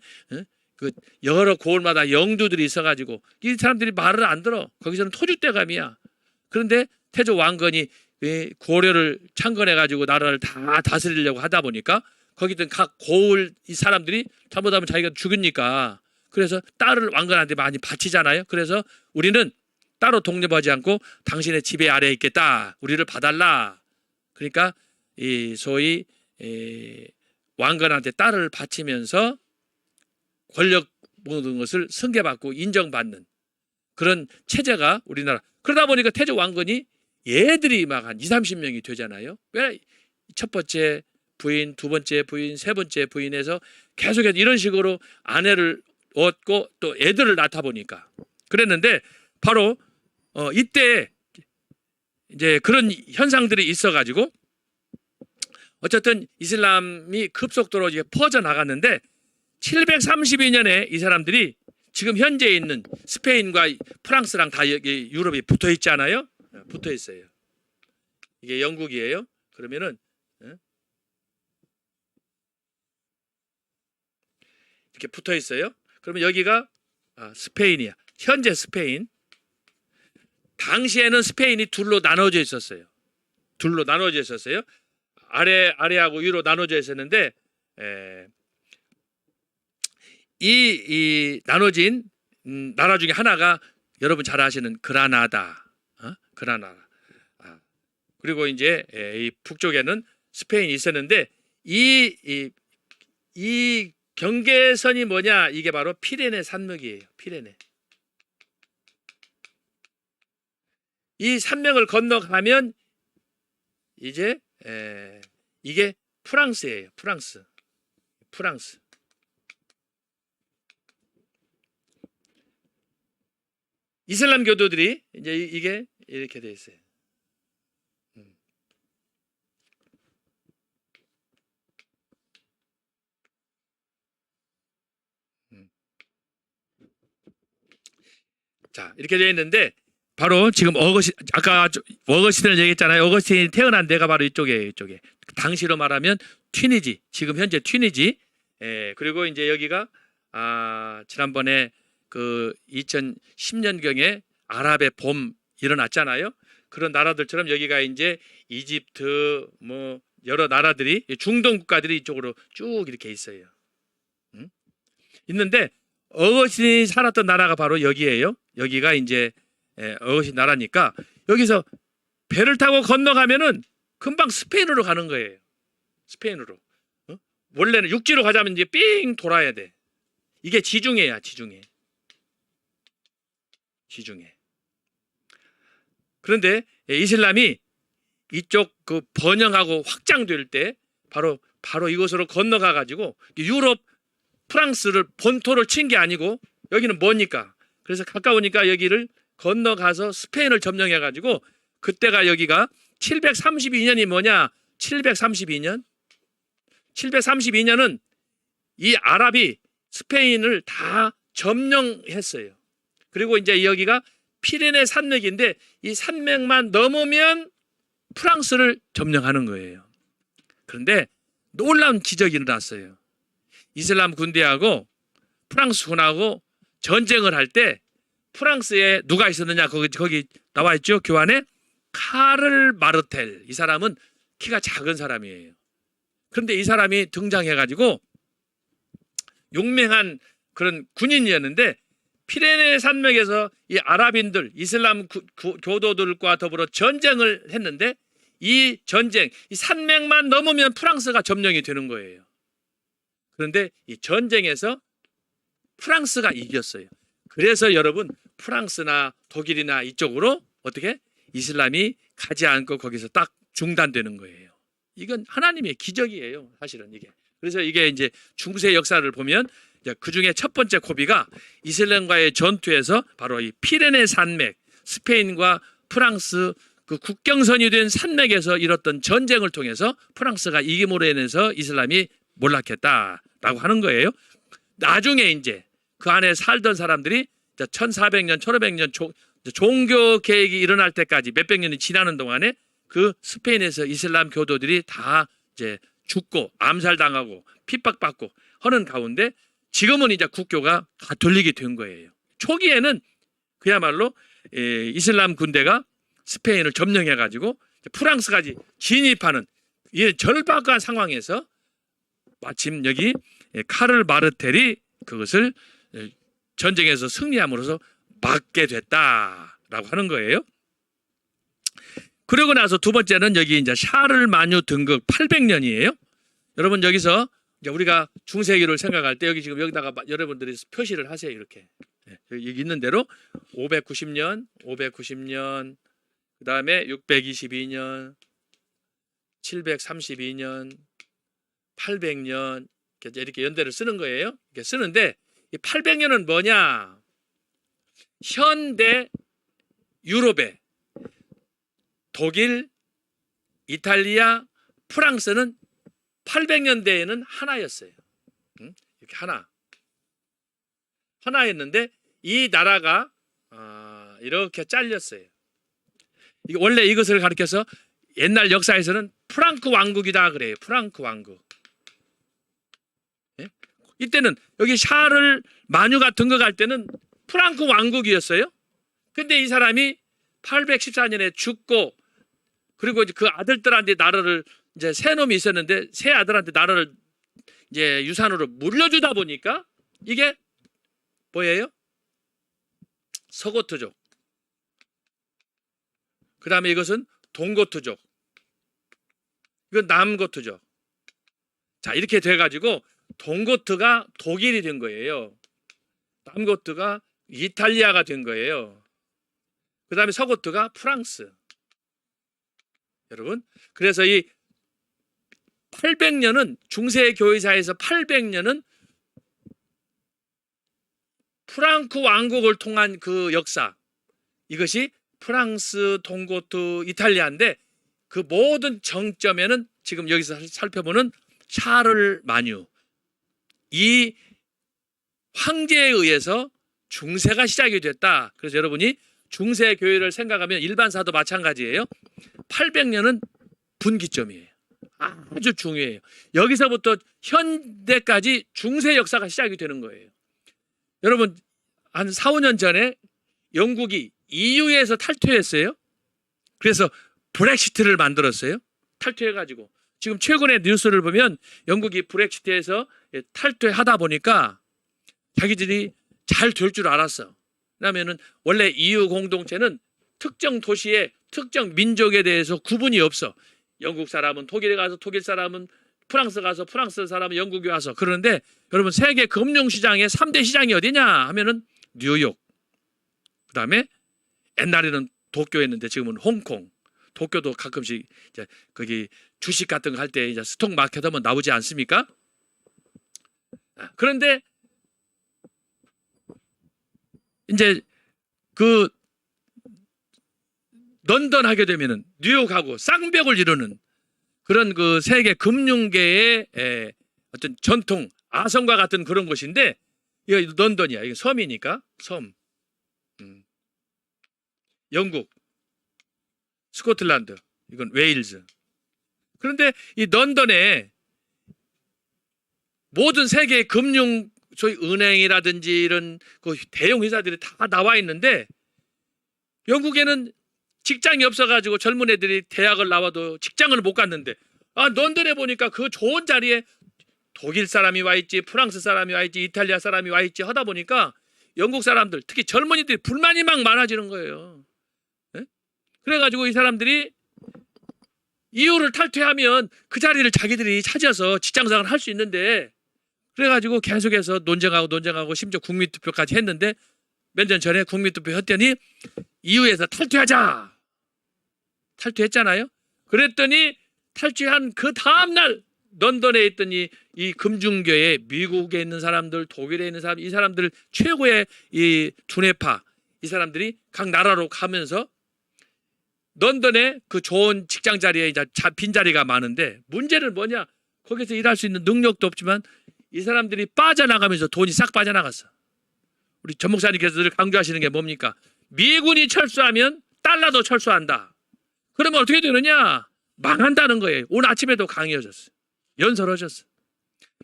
그 여러 고을마다 영주들이 있어가지고 이 사람들이 말을 안 들어. 거기서는 토주대감이야. 그런데 태조 왕건이 고려를 창건해가지고 나라를 다 다스리려고 하다 보니까 거기든 각 고을 이 사람들이 잘못하면 자기가 죽으니까, 그래서 딸을 왕건한테 많이 바치잖아요. 그래서 우리는 따로 독립하지 않고 당신의 지배 아래에 있겠다. 우리를 봐달라. 그러니까 이 소위 왕건한테 딸을 바치면서 권력 모든 것을 승계받고 인정받는 그런 체제가 우리나라. 그러다 보니까 태조 왕건이 얘들이 막 한 20-30명이 되잖아요. 왜? 첫 번째 부인, 두 번째 부인, 세 번째 부인에서 계속해서 이런 식으로 아내를 얻고 또 애들을 낳다 보니까 그랬는데, 바로 이때 이제 그런 현상들이 있어가지고 어쨌든 이슬람이 급속도로 이제 퍼져 나갔는데, 732년에 이 사람들이 지금 현재 있는 스페인과 프랑스랑 다 여기 유럽이 붙어 있잖아요. 붙어 있어요. 이게 영국이에요. 그러면은 이렇게 붙어 있어요. 그러면 여기가 스페인이야. 현재 스페인. 당시에는 스페인이 둘로 나눠져 있었어요. 둘로 나눠져 있었어요. 아래하고 위로 나눠져 있었는데, 이 나눠진 나라 중에 하나가 여러분 잘 아시는 그라나다. 그라나다. 그리고 이제 이 북쪽에는 스페인이 있었는데, 이 경계선이 뭐냐? 이게 바로 피레네 산맥이에요. 피레네. 이 산맥을 건너가면 이제 이게 프랑스예요. 프랑스. 이슬람 교도들이 이제 이게 이렇게 돼 있어요. 자, 이렇게 되어 있는데, 바로 지금 아까 어거스틴을 얘기했잖아요. 어거스틴이 태어난 데가 바로 이쪽에. 당시로 말하면 튀니지, 지금 현재 튀니지. 그리고 이제 여기가 지난번에 그 2010년경에 아랍의 봄 일어났잖아요. 그런 나라들처럼 여기가 이제 이집트 뭐 여러 나라들이, 중동 국가들이 이쪽으로 쭉 이렇게 있어요. 있는데 어거스틴이 살았던 나라가 바로 여기예요. 여기가 이제 어거스틴 나라니까 여기서 배를 타고 건너가면은 금방 스페인으로 가는 거예요. 스페인으로. 원래는 육지로 가자면 이제 삥 돌아야 돼. 이게 지중해야, 지중해. 그런데 이슬람이 이쪽 그 번영하고 확장될 때 바로 이곳으로 건너가 가지고 유럽 프랑스를 본토를 친 게 아니고, 여기는 뭐니까, 그래서 가까우니까 여기를 건너가서 스페인을 점령해 가지고, 그때가 여기가 732년이 뭐냐? 732년은 이 아랍이 스페인을 다 점령했어요. 그리고 이제 여기가 피레네 산맥인데, 이 산맥만 넘으면 프랑스를 점령하는 거예요. 그런데 놀라운 기적이 일어났어요. 이슬람 군대하고 프랑스군하고 전쟁을 할 때 프랑스에 누가 있었느냐? 거기 나와 있죠? 교환에 카를 마르텔. 이 사람은 키가 작은 사람이에요. 그런데 이 사람이 등장해가지고 용맹한 그런 군인이었는데, 피레네 산맥에서 이 아랍인들, 이슬람 교도들과 더불어 전쟁을 했는데, 이 전쟁, 이 산맥만 넘으면 프랑스가 점령이 되는 거예요. 그런데 이 전쟁에서 프랑스가 이겼어요. 그래서 여러분, 프랑스나 독일이나 이쪽으로 어떻게 이슬람이 가지 않고 거기서 딱 중단되는 거예요. 이건 하나님의 기적이에요, 사실은 이게. 그래서 이게 이제 중세 역사를 보면 그 중에 첫 번째 고비가 이슬람과의 전투에서 바로 이 피레네 산맥, 스페인과 프랑스 그 국경선이 된 산맥에서 일었던 전쟁을 통해서 프랑스가 이김으로 인해서 이슬람이 몰락했다라고 하는 거예요. 나중에 이제 그 안에 살던 사람들이 1400년, 1500년 종교 개혁이 일어날 때까지 몇백 년이 지나는 동안에 그 스페인에서 이슬람 교도들이 다 이제 죽고 암살당하고 핍박받고 하는 가운데 지금은 이제 국교가 가톨릭이 된 거예요. 초기에는 그야말로 이슬람 군대가 스페인을 점령해가지고 프랑스까지 진입하는 이 절박한 상황에서 마침 여기 카를 마르텔이 그것을 전쟁에서 승리함으로써 막게 됐다라고 하는 거예요. 그러고 나서 두 번째는 여기 이제 샤를 마뉴 등극 800년이에요. 여러분 여기서 이제 우리가 중세기를 생각할 때 여기 지금 여기다가 여러분들이 표시를 하세요. 이렇게 여기 있는 대로 590년, 590년, 그 다음에 622년, 732년, 800년 이렇게 연대를 쓰는 거예요. 이렇게 쓰는데 이 800년은 뭐냐? 현대 유럽의 독일, 이탈리아, 프랑스는 800년대에는 하나였어요. 이렇게 하나였는데 이 나라가 이렇게 잘렸어요. 원래 이것을 가리켜서 옛날 역사에서는 프랑크 왕국이다 그래요. 프랑크 왕국. 이때는 여기 샤를 마뉴가 등극할 때는 프랑크 왕국이었어요. 근데 이 사람이 814년에 죽고 그리고 이제 그 아들들한테 나라를 이제 세 놈이 있었는데 세 아들한테 나라를 이제 유산으로 물려주다 보니까 이게 뭐예요? 서고트족. 그 다음에 이것은 동고트족. 이건 남고트족. 자, 이렇게 돼가지고 동고트가 독일이 된 거예요. 남고트가 이탈리아가 된 거예요. 그 다음에 서고트가 프랑스. 여러분, 그래서 이 800년은 중세 교회사에서 800년은 프랑크 왕국을 통한 그 역사, 이것이 프랑스, 동고트, 이탈리아인데 그 모든 정점에는 지금 여기서 살펴보는 샤를 마뉴, 이 황제에 의해서 중세가 시작이 됐다. 그래서 여러분이 중세 교회를 생각하면 일반사도 마찬가지예요. 800년은 분기점이에요. 아주 중요해요. 여기서부터 현대까지 중세 역사가 시작이 되는 거예요. 여러분 한 4, 5년 전에 영국이 EU에서 탈퇴했어요. 그래서 브렉시트를 만들었어요. 탈퇴해가지고 지금 최근에 뉴스를 보면 영국이 브렉시트에서 탈퇴하다 보니까 자기들이 잘 될 줄 알았어. 왜냐하면 원래 EU 공동체는 특정 도시의 특정 민족에 대해서 구분이 없어. 영국 사람은 독일에 가서 독일 사람은 프랑스 가서 프랑스 사람은 영국에 와서. 그런데 여러분 세계 금융시장의 3대 시장이 어디냐 하면은 뉴욕, 그 다음에 옛날에는 도쿄였는데 지금은 홍콩. 도쿄도 가끔씩 이제 거기 주식 같은 거 할 때 이제 스톡 마켓 하면 나오지 않습니까? 그런데 이제 그 런던 하게 되면은 뉴욕하고 쌍벽을 이루는 그런 그 세계 금융계의 어떤 전통 아성과 같은 그런 곳인데 이거 런던이야. 이게 섬이니까 섬. 영국, 스코틀랜드, 이건 웨일즈. 그런데 이 런던에 모든 세계 금융 소위 은행이라든지 이런 그 대형 회사들이 다 나와 있는데 영국에는 직장이 없어가지고 젊은 애들이 대학을 나와도 직장을 못 갔는데 런던에 보니까 그 좋은 자리에 독일 사람이 와 있지, 프랑스 사람이 와 있지, 이탈리아 사람이 와 있지 하다 보니까 영국 사람들 특히 젊은이들이 불만이 막 많아지는 거예요. 네? 그래가지고 이 사람들이 EU를 탈퇴하면 그 자리를 자기들이 차지해서 직장생활을 할 수 있는데 그래가지고 계속해서 논쟁하고 심지어 국민투표까지 했는데 몇 년 전에 국민투표 했더니 EU에서 탈퇴하자. 탈퇴했잖아요. 그랬더니 탈퇴한 그 다음날 런던에 있던 이 금중교회, 미국에 있는 사람들, 독일에 있는 사람, 이 사람들 최고의 이 두뇌파, 이 사람들이 각 나라로 가면서 런던에 그 좋은 직장 자리에 이제 빈자리가 많은데, 문제는 뭐냐? 거기서 일할 수 있는 능력도 없지만 이 사람들이 빠져나가면서 돈이 싹 빠져나갔어. 우리 전 목사님께서 늘 강조하시는 게 뭡니까? 미군이 철수하면 달러도 철수한다. 그러면 어떻게 되느냐? 망한다는 거예요. 오늘 아침에도 강의하셨어. 연설하셨어.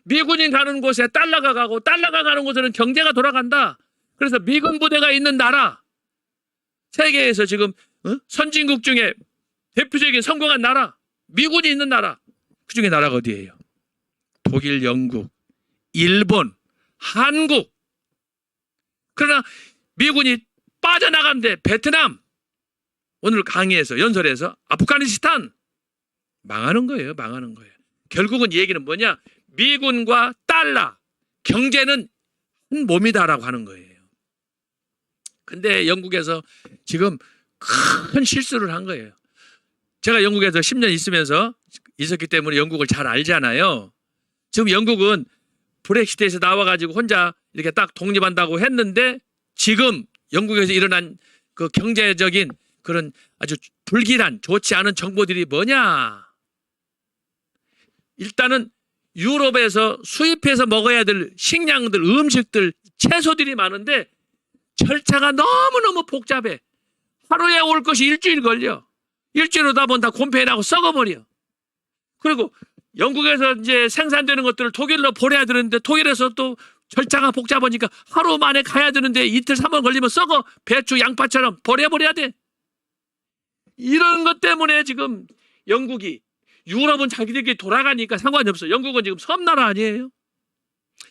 미군이 가는 곳에 달러가 가고, 달러가 가는 곳에는 경제가 돌아간다. 그래서 미군 부대가 있는 나라, 세계에서 지금 선진국 중에 대표적인 성공한 나라, 미군이 있는 나라, 그 중에 나라가 어디예요? 독일, 영국, 일본, 한국. 그러나 미군이 빠져나간데 베트남, 오늘 강의에서 연설에서 아프가니스탄, 망하는 거예요. 망하는 거예요. 결국은 이 얘기는 뭐냐? 미군과 달러, 경제는 한 몸이다라고 하는 거예요. 근데 영국에서 지금 큰 실수를 한 거예요. 제가 영국에서 10년 있었기 때문에 영국을 잘 알잖아요. 지금 영국은 브렉시트에서 나와가지고 혼자 이렇게 딱 독립한다고 했는데, 지금 영국에서 일어난 그 경제적인 그런 아주 불길한, 좋지 않은 정보들이 뭐냐? 일단은 유럽에서 수입해서 먹어야 될 식량들, 음식들, 채소들이 많은데 절차가 너무너무 복잡해. 하루에 올 것이 일주일 걸려. 일주일 오다 보면 다 곰팡이나고 썩어버려. 그리고 영국에서 이제 생산되는 것들을 독일로 보내야 되는데, 독일에서 또 절차가 복잡하니까 하루 만에 가야 되는데 이틀, 3일 걸리면 썩어. 배추, 양파처럼 버려야 돼. 이런 것 때문에 지금 영국이, 유럽은 자기들끼리 돌아가니까 상관이 없어. 영국은 지금 섬나라 아니에요?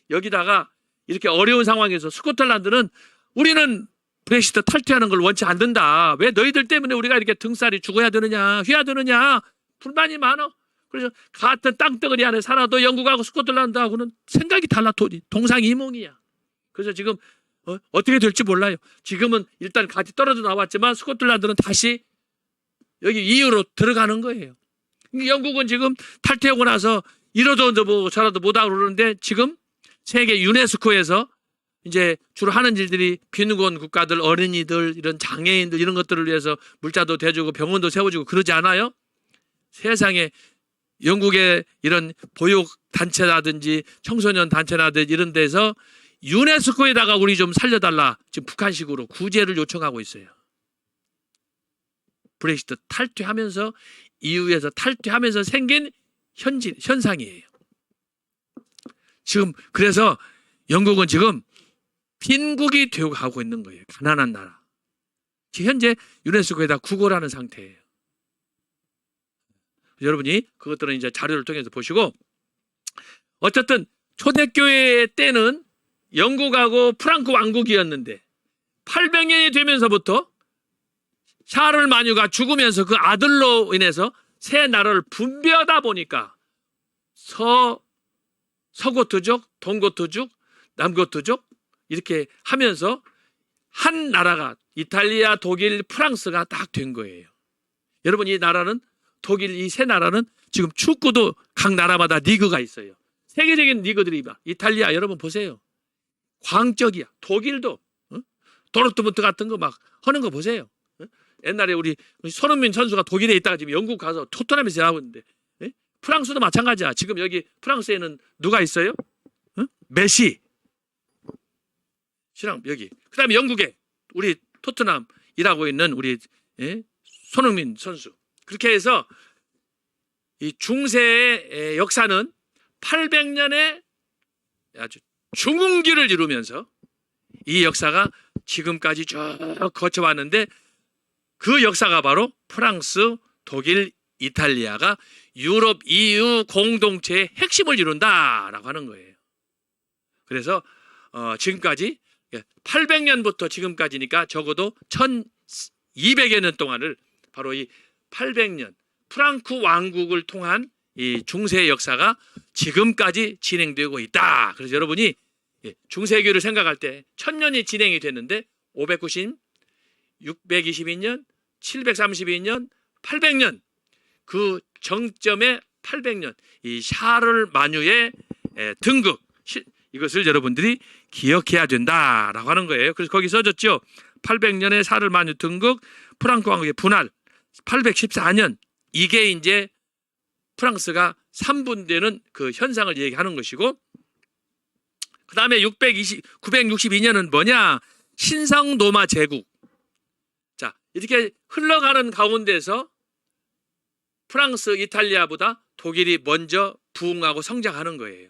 여기다가 이렇게 어려운 상황에서 스코틀랜드는 우리는 브렉시트 탈퇴하는 걸 원치 않는다. 왜 너희들 때문에 우리가 이렇게 등살이 죽어야 되느냐, 휘야 되느냐, 불만이 많아. 그래서 같은 땅덩어리 안에 살아도 영국하고 스코틀랜드하고는 생각이 달라. 동상이몽이야. 그래서 지금 어떻게 될지 몰라요. 지금은 일단 같이 떨어져 나왔지만 스코틀랜드는 다시 여기 EU로 들어가는 거예요. 영국은 지금 탈퇴하고 나서 이러도 뭐 저러도 못하고 그러는데, 지금 세계 유네스코에서 이제 주로 하는 일들이 빈곤 국가들, 어린이들, 이런 장애인들, 이런 것들을 위해서 물자도 대주고 병원도 세워주고 그러지 않아요? 세상에 영국의 이런 보육 단체라든지 청소년 단체라든지 이런 데서 유네스코에다가 우리 좀 살려달라, 지금 북한식으로 구제를 요청하고 있어요. 브렉시트 탈퇴하면서, EU에서 탈퇴하면서 생긴 현상이에요. 지금 그래서 영국은 지금 빈국이 되어 가고 있는 거예요. 가난한 나라. 지금 현재 유네스코에다 구걸하는 상태예요. 여러분이 그것들은 이제 자료를 통해서 보시고, 어쨌든 초대교회 때는 영국하고 프랑크 왕국이었는데 800년이 되면서부터 샤를마뉴가 죽으면서 그 아들로 인해서 새 나라를 분배하다 보니까 서고트족, 동고트족, 남고트족 이렇게 하면서 한 나라가, 이탈리아, 독일, 프랑스가 딱 된 거예요. 여러분, 이 나라는, 독일 이 세 나라는 지금 축구도 각 나라마다 리그가 있어요. 세계적인 리그들이 막, 이탈리아 여러분 보세요. 광적이야. 독일도 도르트문트 같은 거 막 하는 거 보세요. 옛날에 우리 손흥민 선수가 독일에 있다가 지금 영국 가서 토트넘에서 하고 있는데, 프랑스도 마찬가지야. 지금 여기 프랑스에는 누가 있어요? 메시 시랑 여기. 그다음에 영국에 우리 토트넘 일하고 있는 우리 손흥민 선수. 그렇게 해서 이 중세의 역사는 800년의 아주 중흥기를 이루면서 이 역사가 지금까지 쭉 거쳐왔는데, 그 역사가 바로 프랑스, 독일, 이탈리아가 유럽 EU 공동체의 핵심을 이룬다라고 하는 거예요. 그래서 지금까지 800년부터 지금까지니까 적어도 1200여 년 동안을 바로 이 800년 프랑크 왕국을 통한 이 중세의 역사가 지금까지 진행되고 있다. 그래서 여러분이 중세교를 생각할 때 1000년이 진행이 됐는데 590, 622년, 732년, 800년 그 정점에 800년 이 샤를 마뉴의 등극, 이것을 여러분들이 기억해야 된다라고 하는 거예요. 그래서 거기 써졌죠. 800년의 샤를 마뉴 등극, 프랑크 왕국의 분할, 814년, 이게 이제 프랑스가 3분되는 그 현상을 얘기하는 것이고, 그 다음에 962년은 뭐냐? 신성 로마 제국. 자, 이렇게 흘러가는 가운데서 프랑스, 이탈리아보다 독일이 먼저 부흥하고 성장하는 거예요.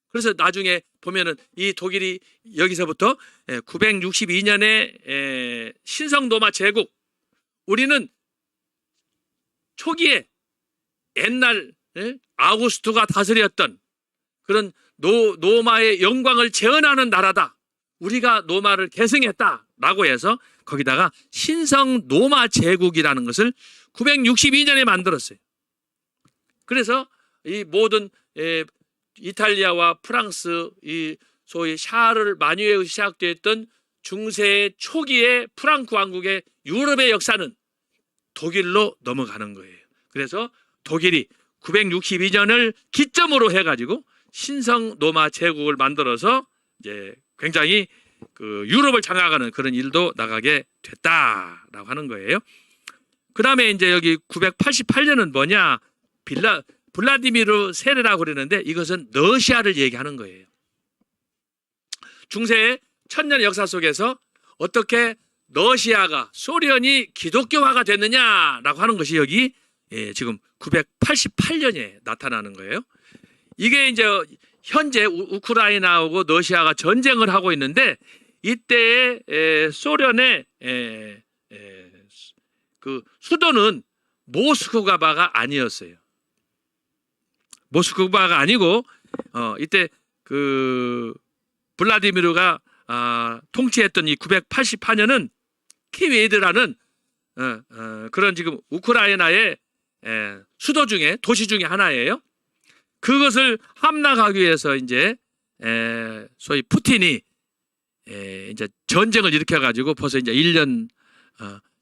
그래서 나중에 보면은 이 독일이 여기서부터 962년에 신성 로마 제국, 우리는 초기에 옛날 아우구스투가 다스렸던 그런 로마의 영광을 재현하는 나라다. 우리가 로마를 계승했다라고 해서 거기다가 신성 로마 제국이라는 것을 962년에 만들었어요. 그래서 이 모든 이탈리아와 프랑스, 이 소위 샤를 마뉴에 시작되었던 중세 초기의 프랑크 왕국의 유럽의 역사는 독일로 넘어가는 거예요. 그래서 독일이 962년을 기점으로 해가지고 신성 로마 제국을 만들어서 이제 굉장히 그 유럽을 장악하는 그런 일도 나가게 됐다라고 하는 거예요. 그 다음에 이제 여기 988년은 뭐냐? 블라디미르 세례라고 그러는데 이것은 러시아를 얘기하는 거예요. 중세 천년 역사 속에서 어떻게 러시아가, 소련이 기독교화가 됐느냐라고 하는 것이 여기 지금 988년에 나타나는 거예요. 이게 이제 현재 우크라이나하고 러시아가 전쟁을 하고 있는데, 이때에 소련의 그 수도는 모스크바가 아니었어요. 모스크바가 아니고 이때 그 블라디미르가 통치했던 이 988년은 키예드라는 그런 지금 우크라이나의 수도 중에, 도시 중에 하나예요. 그것을 함락하기 위해서 이제 소위 푸틴이 이제 전쟁을 일으켜 가지고 벌써 이제 1년,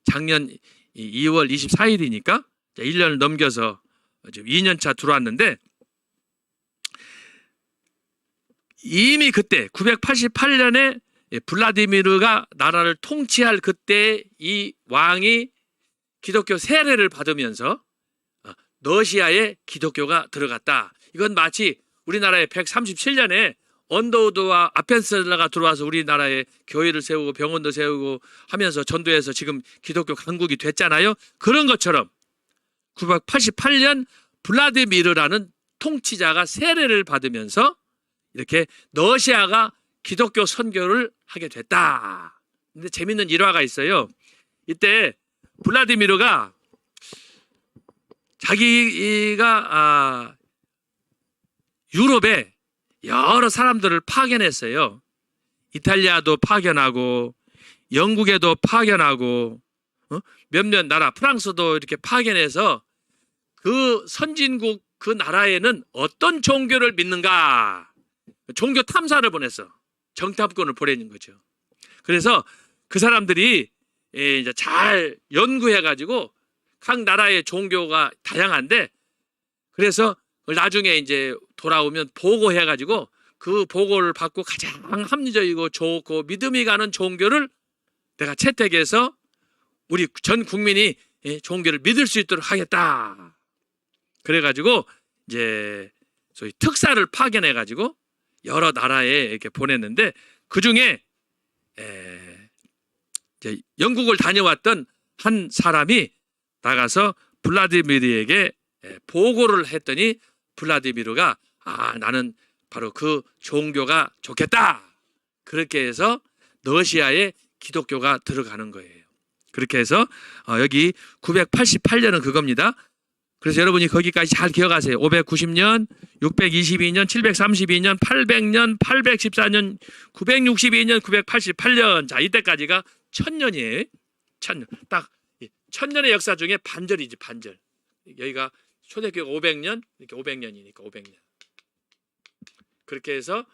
작년 2월 24일이니까 1년을 넘겨서 지금 2년차 들어왔는데, 이미 그때 988년에 블라디미르가 나라를 통치할 그때 이 왕이 기독교 세례를 받으면서 러시아에 기독교가 들어갔다. 이건 마치 우리나라에 137년에 언더우드와 아펜셀러가 들어와서 우리나라에 교회를 세우고 병원도 세우고 하면서 전도해서 지금 기독교 강국이 됐잖아요. 그런 것처럼 988년 블라디미르라는 통치자가 세례를 받으면서 이렇게 러시아가 기독교 선교를 하게 됐다. 근데 재밌는 일화가 있어요. 이때 블라디미르가 자기가 유럽에 여러 사람들을 파견했어요. 이탈리아도 파견하고 영국에도 파견하고 몇몇 나라, 프랑스도 이렇게 파견해서 그 선진국 그 나라에는 어떤 종교를 믿는가, 종교 탐사를 보냈어. 정탐꾼을 보내는 거죠. 그래서 그 사람들이 이제 잘 연구해가지고 각 나라의 종교가 다양한데, 그래서 나중에 이제 돌아오면 보고해가지고 그 보고를 받고 가장 합리적이고 좋고 믿음이 가는 종교를 내가 채택해서 우리 전 국민이 종교를 믿을 수 있도록 하겠다. 그래가지고 이제 소위 특사를 파견해가지고 여러 나라에 이렇게 보냈는데, 그 중에 영국을 다녀왔던 한 사람이 나가서 블라디미르에게 보고를 했더니 블라디미르가 나는 바로 그 종교가 좋겠다. 그렇게 해서 러시아에 기독교가 들어가는 거예요. 그렇게 해서 여기 988년은 그겁니다. 그래서 여러분이 거기까지 잘 기억하세요. 590년, 622년, 732년, 800년, 814년, 962년, 988년. 자, 이때까지가 1000년이에요. 1000년. 딱 1000년의 역사 중에 반절이지, 반절. 여기가 초대교회가 500년, 이렇게 500년이니까 500년. 그렇게 해서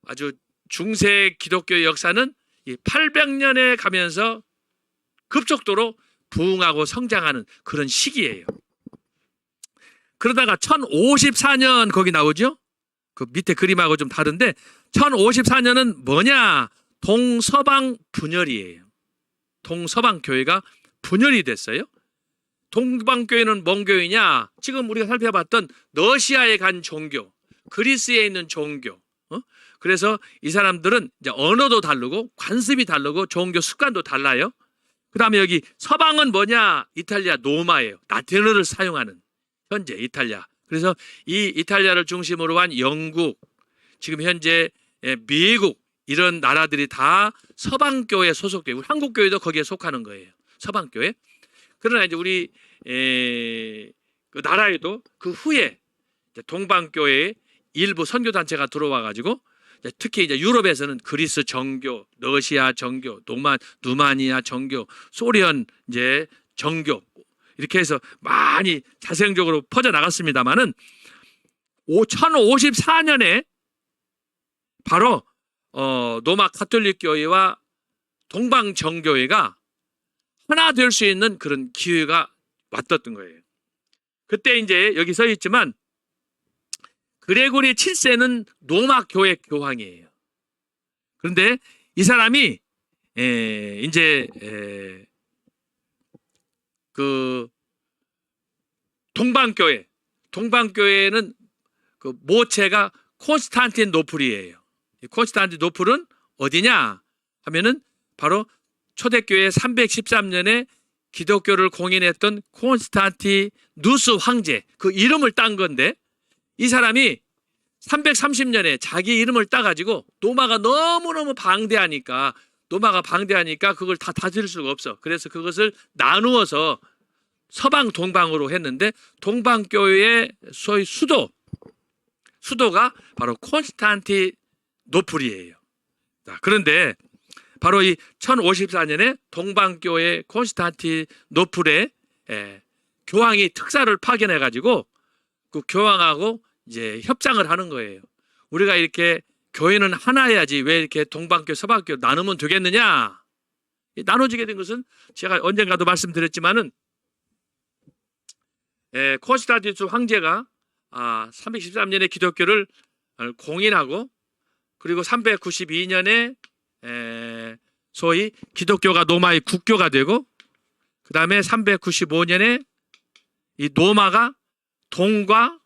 아주 중세 기독교의 역사는 이 800년에 가면서 급속도로 부흥하고 성장하는 그런 시기예요. 그러다가 1054년 거기 나오죠? 그 밑에 그림하고 좀 다른데 1054년은 뭐냐? 동서방 분열이에요. 동서방 교회가 분열이 됐어요. 동방교회는 뭔 교회냐? 지금 우리가 살펴봤던 러시아에 간 종교, 그리스에 있는 종교. 그래서 이 사람들은 이제 언어도 다르고 관습이 다르고 종교 습관도 달라요. 그 다음에 여기 서방은 뭐냐? 이탈리아 노마예요. 라틴어를 사용하는 현재 이탈리아. 그래서 이 이탈리아를 중심으로 한 영국, 지금 현재 미국 이런 나라들이 다 서방교회 소속교회. 우리 한국교회도 거기에 속하는 거예요. 서방교회. 그러나 이제 우리 그 나라에도 그 후에 동방교회의 일부 선교단체가 들어와 가지고 특히 이제 유럽에서는 그리스 정교, 러시아 정교, 누마니아 정교, 소련 이제 정교 이렇게 해서 많이 자생적으로 퍼져 나갔습니다만은 1054년에 바로 로마 가톨릭 교회와 동방 정교회가 하나 될 수 있는 그런 기회가 왔던 거예요. 그때 이제 여기 써 있지만 그레고리 7세는 로마 교회 교황이에요. 그런데 이 사람이 이제 그 동방교회는 그 모체가 콘스탄티노플이에요. 콘스탄티노플은 어디냐 하면은 바로 초대교회 313년에 기독교를 공인했던 콘스탄티누스 황제 그 이름을 딴 건데 이 사람이 330년에 자기 이름을 따가지고 노마가 너무너무 방대하니까 그걸 다 다스릴 수가 없어. 그래서 그것을 나누어서 서방 동방으로 했는데 동방교회의 소위 수도가 바로 콘스탄티노플이에요. 그런데 바로 이 1054년에 동방교회 콘스탄티노플의 교황이 특사를 파견해 가지고 그 교황하고 이제 협상을 하는 거예요. 우리가 이렇게 교회는 하나여야지 왜 이렇게 동방교 서방교 나누면 되겠느냐? 나눠지게 된 것은 제가 언젠가도 말씀드렸지만은 콘스탄티누스 황제가 313년에 기독교를 공인하고 그리고 392년에 소위 기독교가 로마의 국교가 되고 그 다음에 395년에 이 로마가 동과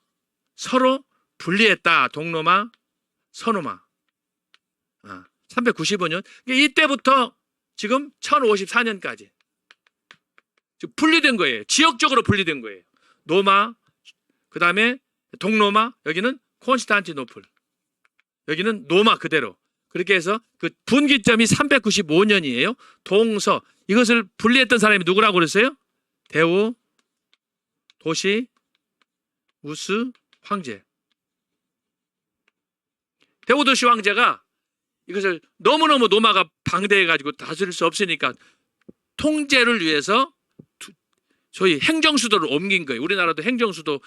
서로 분리했다. 동로마, 서로마. 395년. 이때부터 지금 1054년까지 분리된 거예요. 지역적으로 분리된 거예요. 로마, 그 다음에 동로마, 여기는 콘스탄티노플. 여기는 로마 그대로. 그렇게 해서 그 분기점이 395년이에요. 동서. 이것을 분리했던 사람이 누구라고 그랬어요? 데오, 도시, 우스, 황제. 데오도시 황제가 이것을 너무너무 로마가 방대해가지고 다스릴 수 없으니까 통제를 위해서 소위 행정수도를 옮긴 거예요. 우리나라도 행정수도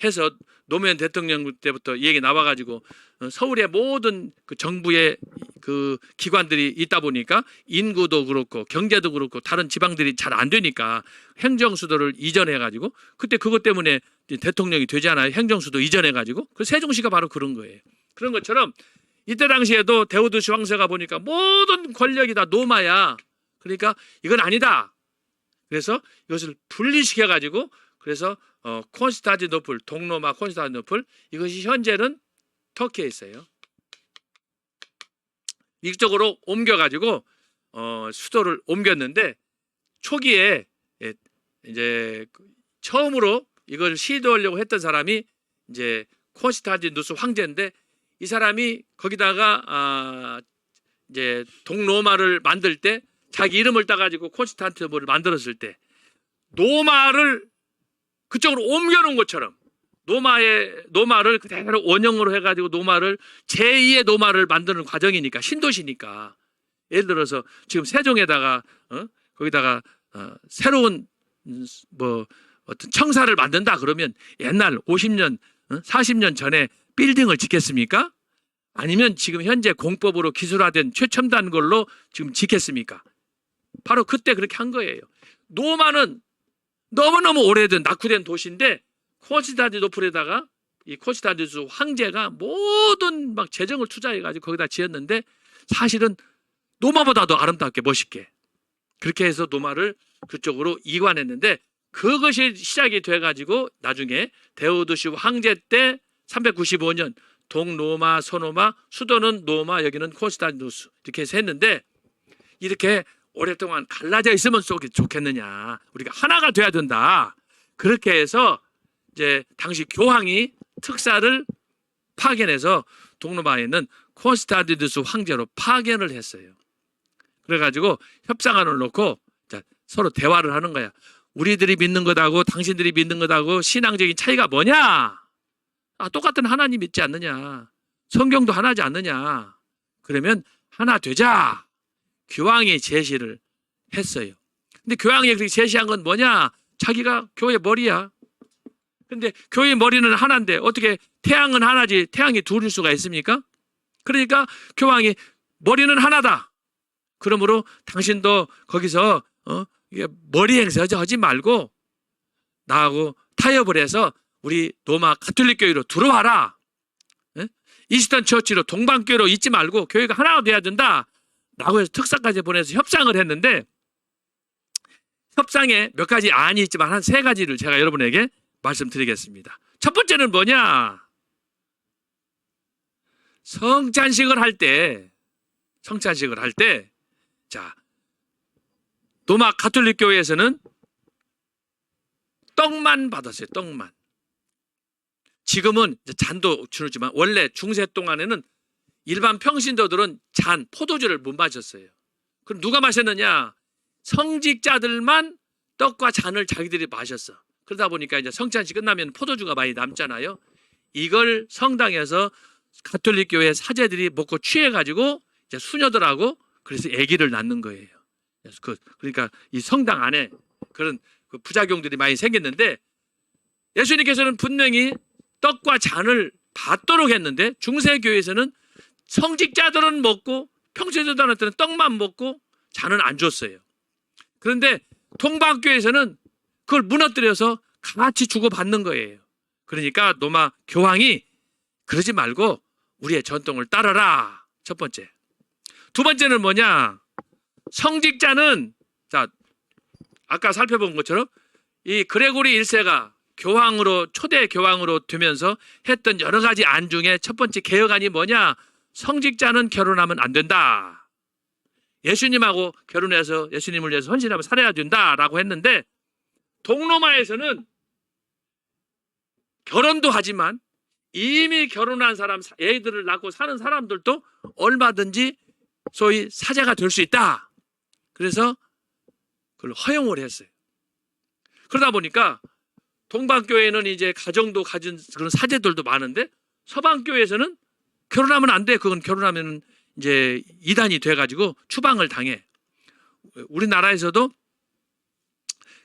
해서 노무현 대통령 때부터 얘기 나와가지고 서울의 모든 그 정부의 그 기관들이 있다 보니까 인구도 그렇고 경제도 그렇고 다른 지방들이 잘 안 되니까 행정수도를 이전해가지고 그때 그것 때문에 대통령이 되지 않아요. 행정수도 이전해가지고 그 세종시가 바로 그런 거예요. 그런 것처럼 이때 당시에도 데오도시 황제가 보니까 모든 권력이 다 로마야. 그러니까 이건 아니다. 그래서 이것을 분리시켜가지고 그래서 콘스탄티노플, 동로마 콘스탄티노플 이것이 현재는 터키에 있어요. 이쪽으로 옮겨가지고 수도를 옮겼는데 초기에 이제 처음으로 이걸 시도하려고 했던 사람이 이제 콘스탄티누스 황제인데 이 사람이 거기다가 이제 동로마를 만들 때 자기 이름을 따가지고 콘스탄티노플을 만들었을 때 로마를 그쪽으로 옮겨놓은 것처럼 노마를 그대로 원형으로 해가지고 노마를 제2의 노마를 만드는 과정이니까 신도시니까 예를 들어서 지금 세종에다가 거기다가 새로운 뭐 어떤 청사를 만든다 그러면 옛날 50년 40년 전에 빌딩을 짓겠습니까? 아니면 지금 현재 공법으로 기술화된 최첨단 걸로 지금 짓겠습니까? 바로 그때 그렇게 한 거예요. 로마는 너무너무 오래된 낙후된 도시인데 콘스탄티노플에다가 이 콘스탄티누스 황제가 모든 막 재정을 투자해가지고 거기다 지었는데 사실은 노마보다도 아름답게 멋있게 그렇게 해서 노마를 그쪽으로 이관했는데 그것이 시작이 돼가지고 나중에 데오도시 황제 때 395년 동로마, 서노마, 수도는 노마, 여기는 콘스탄티누스 이렇게 해서 했는데 이렇게 오랫동안 갈라져 있으면 좋겠느냐. 우리가 하나가 돼야 된다. 그렇게 해서 이제 당시 교황이 특사를 파견해서 동로마에 있는 콘스탄티누스 황제로 파견을 했어요. 그래가지고 협상안을 놓고 서로 대화를 하는 거야. 우리들이 믿는 것하고 당신들이 믿는 것하고 신앙적인 차이가 뭐냐? 똑같은 하나님 믿지 않느냐? 성경도 하나지 않느냐? 그러면 하나 되자. 교황이 제시를 했어요. 근데 교황이 그렇게 제시한 건 뭐냐? 자기가 교회 머리야. 근데 교회 머리는 하나인데 어떻게 태양은 하나지 태양이 둘일 수가 있습니까? 그러니까 교황이 머리는 하나다. 그러므로 당신도 거기서 머리 행사 하지 말고 나하고 타협을 해서 우리 로마 가톨릭 교회로 들어와라. 이스턴 처치로 동방교회로 있지 말고 교회가 하나가 돼야 된다. 라고 해서 특사까지 보내서 협상을 했는데 협상에 몇 가지 안이 있지만 한 3가지를 제가 여러분에게 말씀드리겠습니다. 첫 번째는 뭐냐? 성찬식을 할 때 자, 로마 가톨릭 교회에서는 떡만 받았어요. 떡만. 지금은 잔도 주지만 원래 중세 동안에는 일반 평신도들은 잔, 포도주를 못 마셨어요. 그럼 누가 마셨느냐? 성직자들만 떡과 잔을 자기들이 마셨어. 그러다 보니까 이제 성찬식 끝나면 포도주가 많이 남잖아요. 이걸 성당에서 가톨릭 교회 사제들이 먹고 취해가지고 이제 수녀들하고 그래서 아기를 낳는 거예요. 그러니까 이 성당 안에 그런 부작용들이 많이 생겼는데 예수님께서는 분명히 떡과 잔을 받도록 했는데 중세교회에서는 성직자들은 먹고 평신도들한테는 떡만 먹고 잔은 안 줬어요. 그런데 동방교회에서는 그걸 무너뜨려서 같이 주고받는 거예요. 그러니까 로마 교황이 그러지 말고 우리의 전통을 따르라. 첫 번째. 두 번째는 뭐냐? 성직자는 자 아까 살펴본 것처럼 이 그레고리 1세가 교황으로 초대 교황으로 되면서 했던 여러 가지 안 중에 첫 번째 개혁안이 뭐냐? 성직자는 결혼하면 안 된다. 예수님하고 결혼해서 예수님을 위해서 헌신하면 살아야 된다라고 했는데 동로마에서는 결혼도 하지만 이미 결혼한 사람, 애들을 낳고 사는 사람들도 얼마든지 소위 사제가 될 수 있다. 그래서 그걸 허용을 했어요. 그러다 보니까 동방교회는 이제 가정도 가진 그런 사제들도 많은데 서방교회에서는 결혼하면 안 돼. 그건 결혼하면 이제 이단이 돼가지고 추방을 당해. 우리나라에서도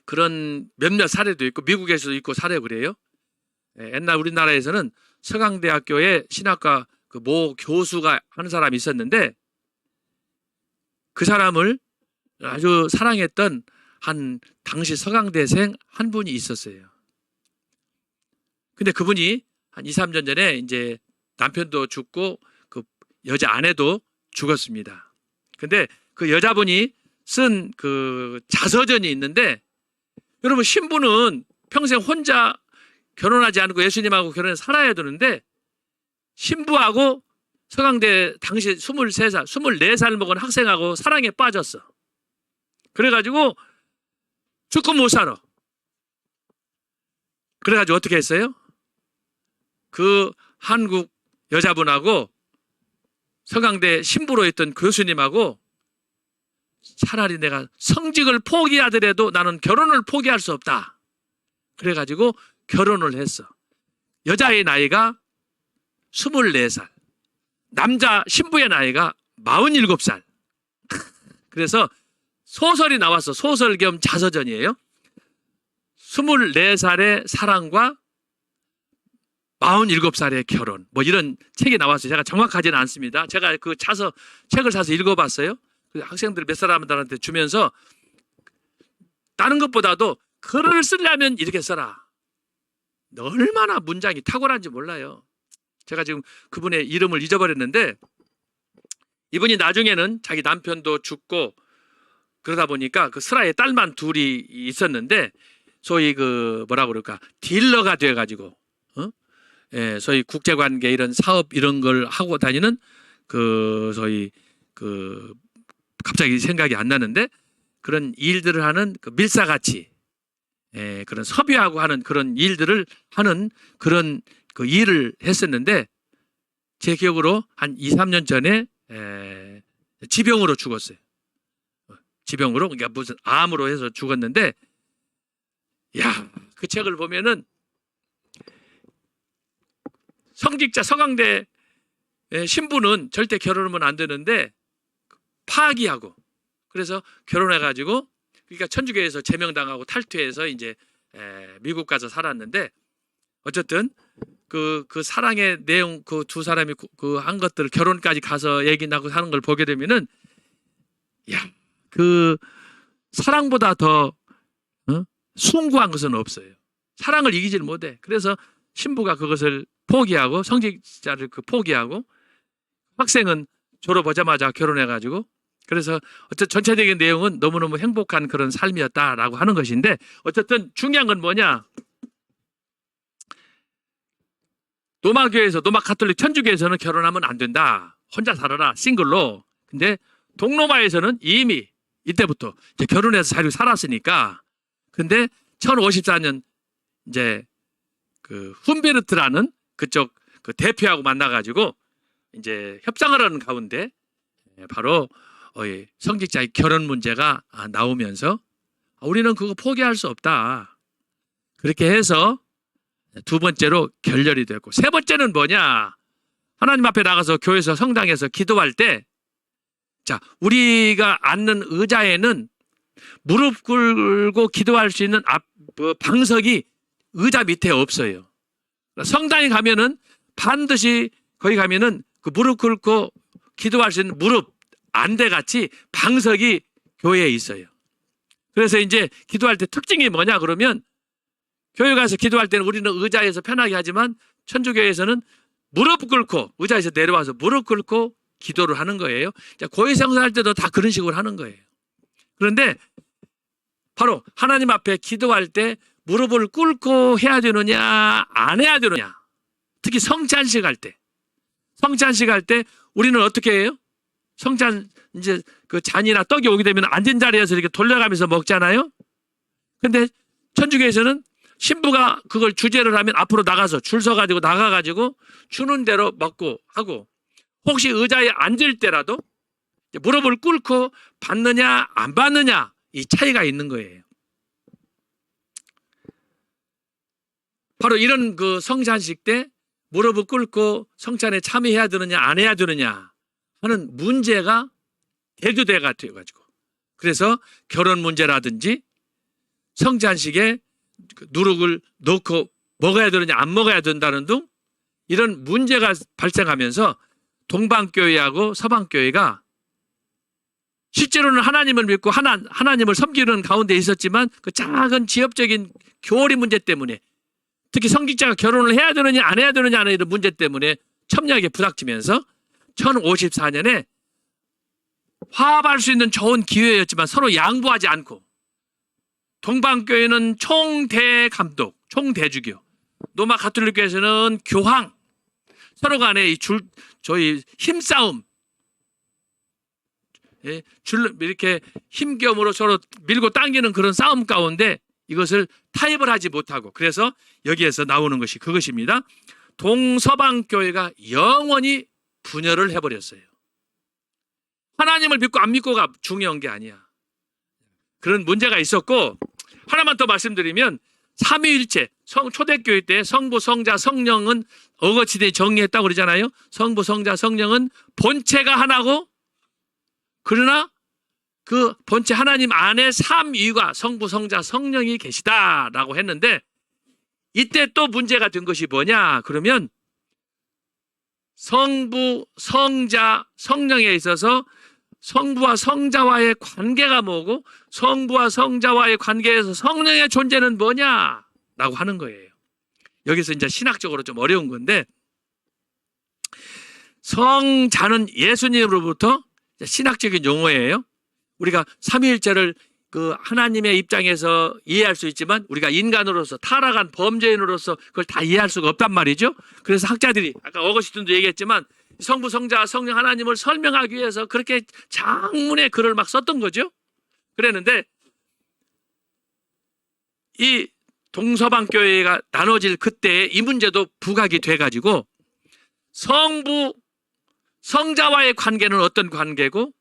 그런 몇몇 사례도 있고 미국에서도 있고 사례 그래요. 옛날 우리나라에서는 서강대학교에 신학과 그 모 교수가 하는 사람이 있었는데 그 사람을 아주 사랑했던 한 당시 서강대생 한 분이 있었어요. 근데 그분이 한 2, 3년 전에 이제 남편도 죽고 그 여자 아내도 죽었습니다. 근데 그 여자분이 쓴 그 자서전이 있는데 여러분 신부는 평생 혼자 결혼하지 않고 예수님하고 결혼해서 살아야 되는데 신부하고 서강대 당시 23살, 24살 먹은 학생하고 사랑에 빠졌어. 그래가지고 죽고 못 살아. 그래가지고 어떻게 했어요? 그 한국 여자분하고 서강대 신부로 있던 교수님하고 차라리 내가 성직을 포기하더라도 나는 결혼을 포기할 수 없다. 그래가지고 결혼을 했어. 여자의 나이가 24살. 남자 신부의 나이가 47살. 그래서 소설이 나왔어. 소설 겸 자서전이에요. 24살의 사랑과 47살의 결혼. 뭐 이런 책이 나왔어요. 제가 정확하지는 않습니다. 제가 그 책을 사서 읽어봤어요. 학생들 몇 사람들한테 주면서 다른 것보다도 글을 쓰려면 이렇게 써라. 얼마나 문장이 탁월한지 몰라요. 제가 지금 그분의 이름을 잊어버렸는데, 이분이 나중에는 자기 남편도 죽고 그러다 보니까 그 슬하에 딸만 둘이 있었는데, 소위 그 뭐라 그럴까, 딜러가 돼가지고 예, 소위 국제관계 이런 사업 이런 걸 하고 다니는 그 소위 그 갑자기 생각이 안 나는데 그런 일들을 하는 그 밀사같이, 예, 그런 섭외하고 하는 그런 일들을 하는 그런 그 일을 했었는데, 제 기억으로 한 2, 3년 전에 지병으로 죽었어요. 지병으로, 그러니까 무슨 암으로 해서 죽었는데, 야, 그 책을 보면은 성직자 서강대 신부는 절대 결혼하면 안 되는데 파기하고, 그래서 결혼해가지고, 그러니까 천주교에서 제명당하고 탈퇴해서 이제 미국 가서 살았는데, 어쨌든 그 사랑의 내용, 그 두 사람이 그 한 것들을 결혼까지 가서 얘기 나고 하는 걸 보게 되면은, 야, 그 사랑보다 더 숭고한 것은 없어요. 사랑을 이기질 못해. 그래서 신부가 그것을 포기하고, 성직자를 포기하고, 학생은 졸업하자마자 결혼해가지고, 그래서 어쨌든 전체적인 내용은 너무너무 행복한 그런 삶이었다라고 하는 것인데, 어쨌든 중요한 건 뭐냐? 로마교회에서, 로마 가톨릭 천주교에서는 결혼하면 안 된다. 혼자 살아라, 싱글로. 근데 동로마에서는 이미 이때부터 이제 결혼해서 잘 살았으니까. 근데 1054년 이제 그 훈베르트라는 그쪽 그 대표하고 만나가지고 이제 협상을 하는 가운데 바로 성직자의 결혼 문제가 나오면서 우리는 그거 포기할 수 없다. 그렇게 해서 두 번째로 결렬이 됐고, 세 번째는 뭐냐? 하나님 앞에 나가서 교회에서 성당에서 기도할 때, 자, 우리가 앉는 의자에는 무릎 꿇고 기도할 수 있는 방석이 의자 밑에 없어요. 성당에 가면은 반드시 거기 가면은 그 무릎 꿇고 기도할 수 있는 무릎 안대같이 방석이 교회에 있어요. 그래서 이제 기도할 때 특징이 뭐냐 그러면, 교회 가서 기도할 때는 우리는 의자에서 편하게 하지만 천주교에서는 무릎 꿇고, 의자에서 내려와서 무릎 꿇고 기도를 하는 거예요. 고해성사할 때도 다 그런 식으로 하는 거예요. 그런데 바로 하나님 앞에 기도할 때 무릎을 꿇고 해야 되느냐 안 해야 되느냐, 특히 성찬식 할 때, 성찬식 할 때 우리는 어떻게 해요? 성찬 이제 그 잔이나 떡이 오게 되면 앉은 자리에서 이렇게 돌려가면서 먹잖아요. 근데 천주교에서는 신부가 그걸 주재를 하면 앞으로 나가서 줄 서가지고 나가가지고 주는 대로 먹고 하고, 혹시 의자에 앉을 때라도 무릎을 꿇고 받느냐 안 받느냐, 이 차이가 있는 거예요. 바로 이런 그 성찬식 때 무릎을 꿇고 성찬에 참여해야 되느냐 안 해야 되느냐 하는 문제가 대두대가 되어가지고, 그래서 결혼 문제라든지 성찬식에 누룩을 넣고 먹어야 되느냐 안 먹어야 된다는 등 이런 문제가 발생하면서 동방교회하고 서방교회가 실제로는 하나님을 믿고 하나님을 섬기는 가운데 있었지만 그 작은 지역적인 교리 문제 때문에, 특히 성직자가 결혼을 해야 되느냐 안 해야 되느냐 하는 이런 문제 때문에 첨예하게 부닥치면서 1054년에 화합할 수 있는 좋은 기회였지만 서로 양보하지 않고, 동방교회는 총대감독, 총대주교, 로마 가톨릭교회에서는 교황, 서로 간에 저희 힘싸움, 이렇게 힘겸으로 서로 밀고 당기는 그런 싸움 가운데 이것을 타협을 하지 못하고, 그래서 여기에서 나오는 것이 그것입니다. 동서방교회가 영원히 분열을 해버렸어요. 하나님을 믿고 안 믿고가 중요한 게 아니야. 그런 문제가 있었고, 하나만 더 말씀드리면 삼위일체, 초대교회 때 성부, 성자, 성령은 어거치대 정리했다고 그러잖아요. 성부, 성자, 성령은 본체가 하나고, 그러나 그 본체 하나님 안에 삼위가 성부, 성자, 성령이 계시다라고 했는데, 이때 또 문제가 된 것이 뭐냐 그러면, 성부, 성자, 성령에 있어서 성부와 성자와의 관계가 뭐고, 성부와 성자와의 관계에서 성령의 존재는 뭐냐라고 하는 거예요. 여기서 이제 신학적으로 좀 어려운 건데, 성자는 예수님으로부터 신학적인 용어예요. 우리가 삼위일체를 그 하나님의 입장에서 이해할 수 있지만 우리가 인간으로서 타락한 범죄인으로서 그걸 다 이해할 수가 없단 말이죠. 그래서 학자들이 아까 어거스틴도 얘기했지만 성부, 성자, 성령 하나님을 설명하기 위해서 그렇게 장문의 글을 막 썼던 거죠. 그랬는데 이 동서방 교회가 나눠질 그때 이 문제도 부각이 돼가지고 성부, 성자와의 관계는 어떤 관계고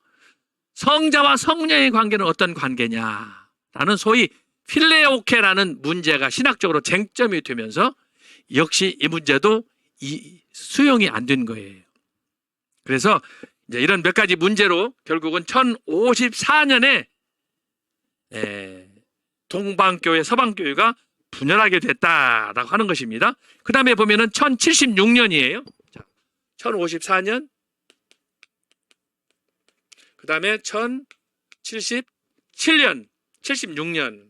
성자와 성령의 관계는 어떤 관계냐라는 소위 필레오케라는 문제가 신학적으로 쟁점이 되면서 역시 이 문제도 수용이 안 된 거예요. 그래서 이제 이런 몇 가지 문제로 결국은 1054년에 동방교회, 서방교회가 분열하게 됐다라고 하는 것입니다. 그 다음에 보면은 1076년이에요. 자, 1054년, 그 다음에 1077년, 76년.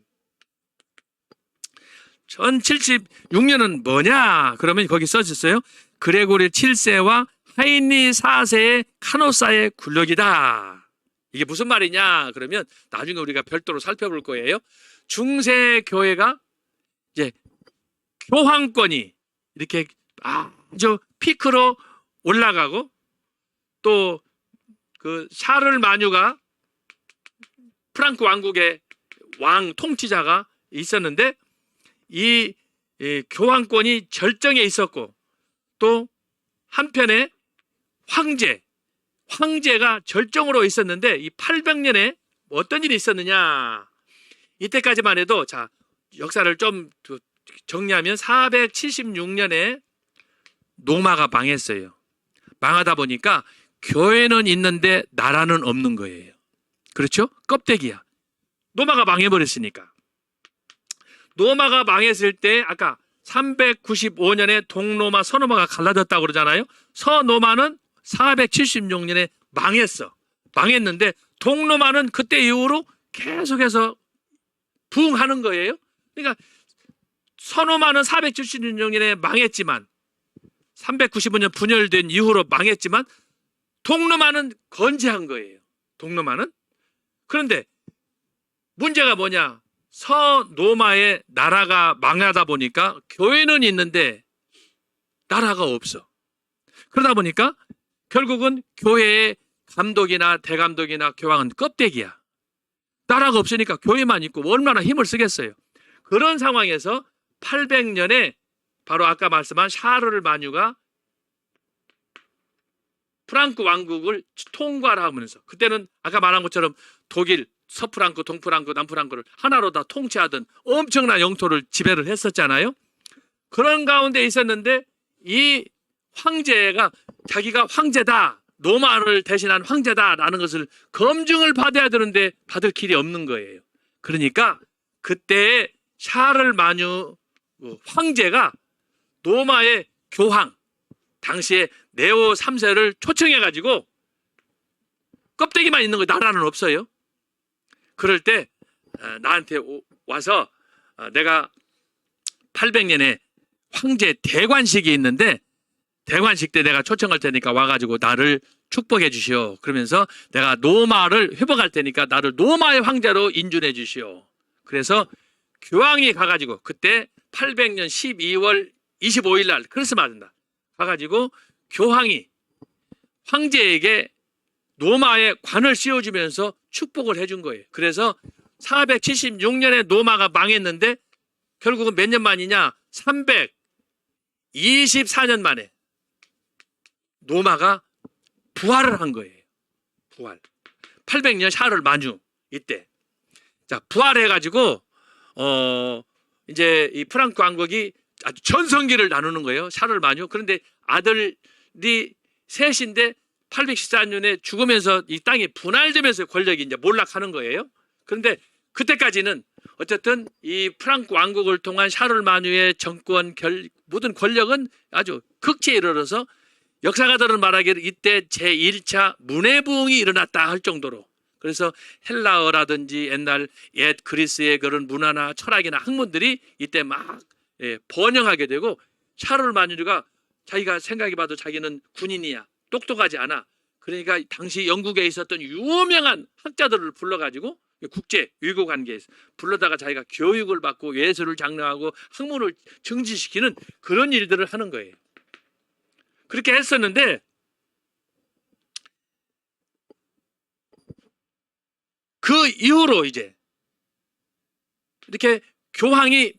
1076년은 뭐냐? 그러면 거기 써졌어요. 그레고리 7세와 하인리 4세의 카노사의 굴력이다. 이게 무슨 말이냐? 그러면 나중에 우리가 별도로 살펴볼 거예요. 중세 교회가 이제 교황권이 이렇게 아주 피크로 올라가고 또 그 샤를 마뉴가 프랑크 왕국의 왕 통치자가 있었는데 이 교황권이 절정에 있었고 또 한편에 황제가 절정으로 있었는데 이 800년에 어떤 일이 있었느냐. 이때까지만 해도 자 역사를 좀 정리하면 476년에 로마가 망했어요. 망하다 보니까 교회는 있는데 나라는 없는 거예요. 그렇죠? 껍데기야. 로마가 망해버렸으니까. 로마가 망했을 때 아까 395년에 동로마, 서로마가 갈라졌다고 그러잖아요. 서로마는 476년에 망했어. 망했는데 동로마는 그때 이후로 계속해서 부흥하는 거예요. 그러니까 서로마는 476년에 망했지만 395년 분열된 이후로 망했지만 동로마는 건재한 거예요. 동로마는. 그런데 문제가 뭐냐? 서로마의 나라가 망하다 보니까 교회는 있는데 나라가 없어. 그러다 보니까 결국은 교회의 감독이나 대감독이나 교황은 껍데기야. 나라가 없으니까 교회만 있고 얼마나 힘을 쓰겠어요. 그런 상황에서 800년에 바로 아까 말씀한 샤를 마뉴가 프랑크 왕국을 통과를 하면서 그때는 아까 말한 것처럼 독일, 서프랑크, 동프랑크, 남프랑크를 하나로 다 통치하던 엄청난 영토를 지배를 했었잖아요. 그런 가운데 있었는데 이 황제가 자기가 황제다, 로마를 대신한 황제다라는 것을 검증을 받아야 되는데 받을 길이 없는 거예요. 그러니까 그때 샤를 마뉴 황제가 로마의 교황 당시에 네오 3세를 초청해가지고 껍데기만 있는 거 나라는 없어요. 그럴 때 나한테 와서 내가 800년에 황제 대관식이 있는데 대관식 때 내가 초청할 테니까 와가지고 나를 축복해 주시오. 그러면서 내가 로마를 회복할 테니까 나를 로마의 황제로 인준해 주시오. 그래서 교황이 가가지고 그때 800년 12월 25일 날 크리스마스 날 가가지고 교황이 황제에게 로마에 관을 씌워주면서 축복을 해준 거예요. 그래서 476년에 로마가 망했는데 결국은 몇 년 만이냐? 324년 만에 로마가 부활을 한 거예요. 부활. 800년 샤를 마뉴 이때. 자, 부활해가지고 이제 이 프랑크 왕국이 아주 전성기를 나누는 거예요. 샤를 마뉴. 그런데 아들이 셋인데 814년에 죽으면서 이 땅이 분할되면서 권력이 이제 몰락하는 거예요. 그런데 그때까지는 어쨌든 이 프랑크 왕국을 통한 샤를마뉴의 정권 모든 권력은 아주 극치에 이르러서 역사가들은 말하기를 이때 제1차 문해부흥이 일어났다 할 정도로, 그래서 헬라어라든지 옛날 옛 그리스의 그런 문화나 철학이나 학문들이 이때 막 번영하게 되고 샤를마뉴가 자기가 생각해봐도 자기는 군인이야. 똑똑하지 않아. 그러니까 당시 영국에 있었던 유명한 학자들을 불러가지고 국제 외교 관계에서 불러다가 자기가 교육을 받고 예술을 장려하고 학문을 증진시키는 그런 일들을 하는 거예요. 그렇게 했었는데 그 이후로 이제 이렇게 교황이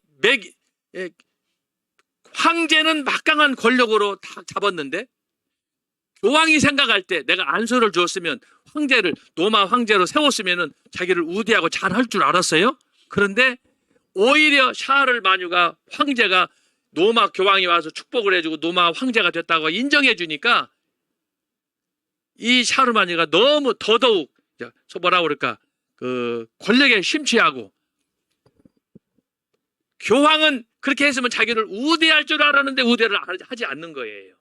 황제는 막강한 권력으로 다 잡았는데 교황이 생각할 때 내가 안수를 줬으면 황제를 로마 황제로 세웠으면은 자기를 우대하고 잘할 줄 알았어요. 그런데 오히려 샤를마뉴가 황제가 로마 교황이 와서 축복을 해주고 로마 황제가 됐다고 인정해 주니까 이 샤를마뉴가 너무 더더욱 뭐라 그럴까 그 권력에 심취하고 교황은 그렇게 했으면 자기를 우대할 줄 알았는데 우대를 하지 않는 거예요.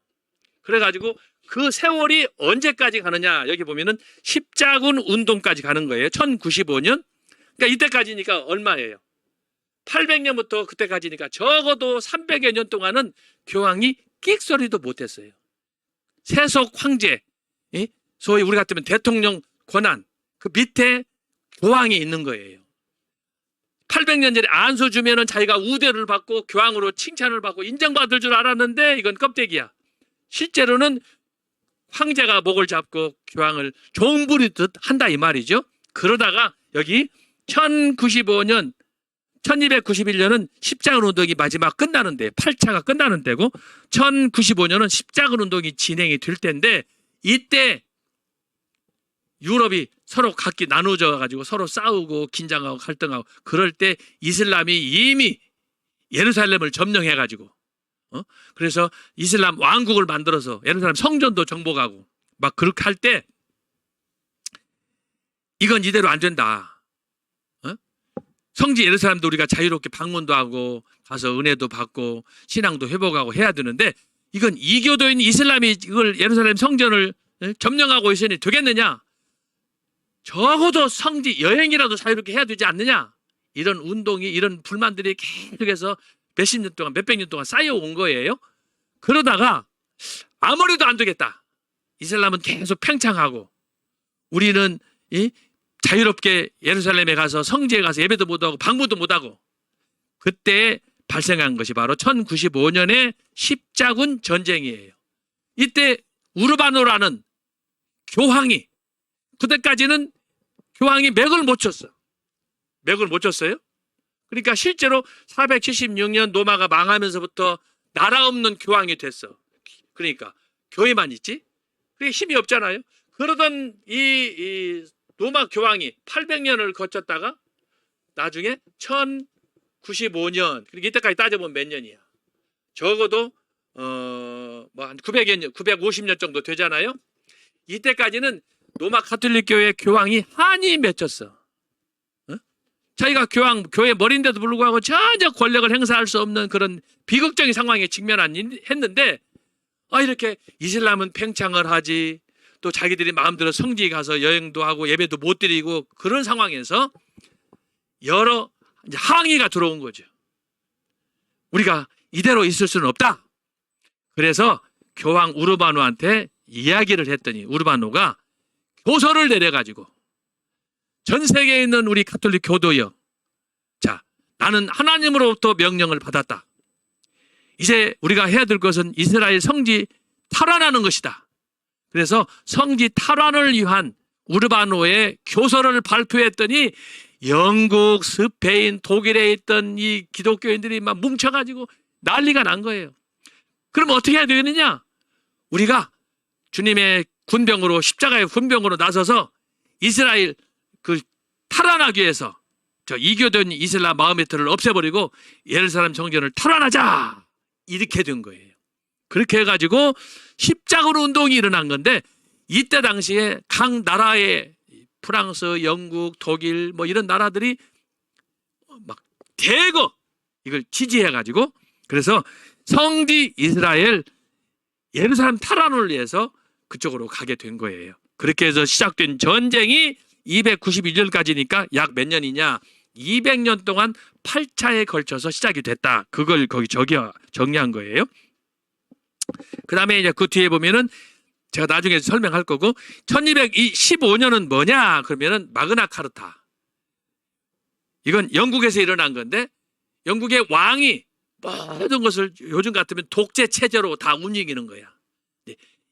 그래가지고 그 세월이 언제까지 가느냐 여기 보면은 십자군 운동까지 가는 거예요. 1095년. 그러니까 이때까지니까 얼마예요? 800년부터 그때까지니까 적어도 300여 년 동안은 교황이 끽소리도 못했어요. 세속 황제, 소위 우리 같으면 대통령 권한 그 밑에 교황이 있는 거예요. 800년 전에 안수 주면은 자기가 우대를 받고 교황으로 칭찬을 받고 인정받을 줄 알았는데 이건 껍데기야. 실제로는 황제가 목을 잡고 교황을 종부리듯 한다 이 말이죠. 그러다가 여기 1095년 1291년은 십자군 운동이 마지막 끝나는 데 8차가 끝나는 때고 1095년은 십자군 운동이 진행이 될 때인데 이때 유럽이 서로 각기 나누어져 가지고 서로 싸우고 긴장하고 갈등하고 그럴 때 이슬람이 이미 예루살렘을 점령해 가지고 그래서 이슬람 왕국을 만들어서 예루살렘 성전도 정복하고 막 그렇게 할 때 이건 이대로 안 된다. 성지 예루살렘도 우리가 자유롭게 방문도 하고 가서 은혜도 받고 신앙도 회복하고 해야 되는데 이건 이교도인 이슬람이 이걸 예루살렘 성전을 점령하고 있으니 되겠느냐? 적어도 성지 여행이라도 자유롭게 해야 되지 않느냐? 이런 운동이 이런 불만들이 계속해서 몇십 년 동안 몇백 년 동안 쌓여온 거예요. 그러다가 아무래도 안 되겠다. 이슬람은 계속 팽창하고 우리는 자유롭게 예루살렘에 가서 성지에 가서 예배도 못하고 방문도 못하고 그때 발생한 것이 바로 1095년의 십자군 전쟁이에요. 이때 우르바노라는 교황이 그때까지는 교황이 맥을 못 쳤어. 맥을 못 쳤어요. 그러니까 실제로 476년 로마가 망하면서부터 나라 없는 교황이 됐어. 그러니까 교회만 있지. 그게 힘이 없잖아요. 그러던 이 로마 교황이 800년을 거쳤다가 나중에 1095년 그러니까 이때까지 따져보면 몇 년이야. 적어도 뭐 한 900여 년, 950년 정도 되잖아요. 이때까지는 로마 가톨릭 교회 교황이 한이 맺혔어. 자기가 교회 머리인데도 불구하고 전혀 권력을 행사할 수 없는 그런 비극적인 상황에 직면했는데 이렇게 이슬람은 팽창을 하지 또 자기들이 마음대로 성지에 가서 여행도 하고 예배도 못 드리고 그런 상황에서 여러 항의가 들어온 거죠. 우리가 이대로 있을 수는 없다. 그래서 교황 우르바노한테 이야기를 했더니 우르바노가 교서를 내려가지고 전 세계에 있는 우리 가톨릭 교도여, 자, 나는 하나님으로부터 명령을 받았다. 이제 우리가 해야 될 것은 이스라엘 성지 탈환하는 것이다. 그래서 성지 탈환을 위한 우르바노의 교서를 발표했더니 영국, 스페인, 독일에 있던 이 기독교인들이 막 뭉쳐가지고 난리가 난 거예요. 그럼 어떻게 해야 되겠느냐? 우리가 주님의 군병으로 십자가의 군병으로 나서서 이스라엘 그 탈환하기 위해서 저 이교도인 이슬람 마호메트를 없애버리고 예루살렘 성전을 탈환하자 이렇게 된 거예요. 그렇게 해가지고 십자군 운동이 일어난 건데 이때 당시에 각 나라의 프랑스, 영국, 독일 뭐 이런 나라들이 막 대거 이걸 지지해가지고 그래서 성지 이스라엘 예루살렘 탈환을 위해서 그쪽으로 가게 된 거예요. 그렇게 해서 시작된 전쟁이 291년까지니까 약 몇 년이냐? 200년 동안 8차에 걸쳐서 시작이 됐다. 그걸 거기 정리한 거예요. 그 다음에 이제 그 뒤에 보면은 제가 나중에 설명할 거고, 1215년은 뭐냐? 그러면은 마그나 카르타. 이건 영국에서 일어난 건데, 영국의 왕이 모든 것을 요즘 같으면 독재 체제로 다 움직이는 거야.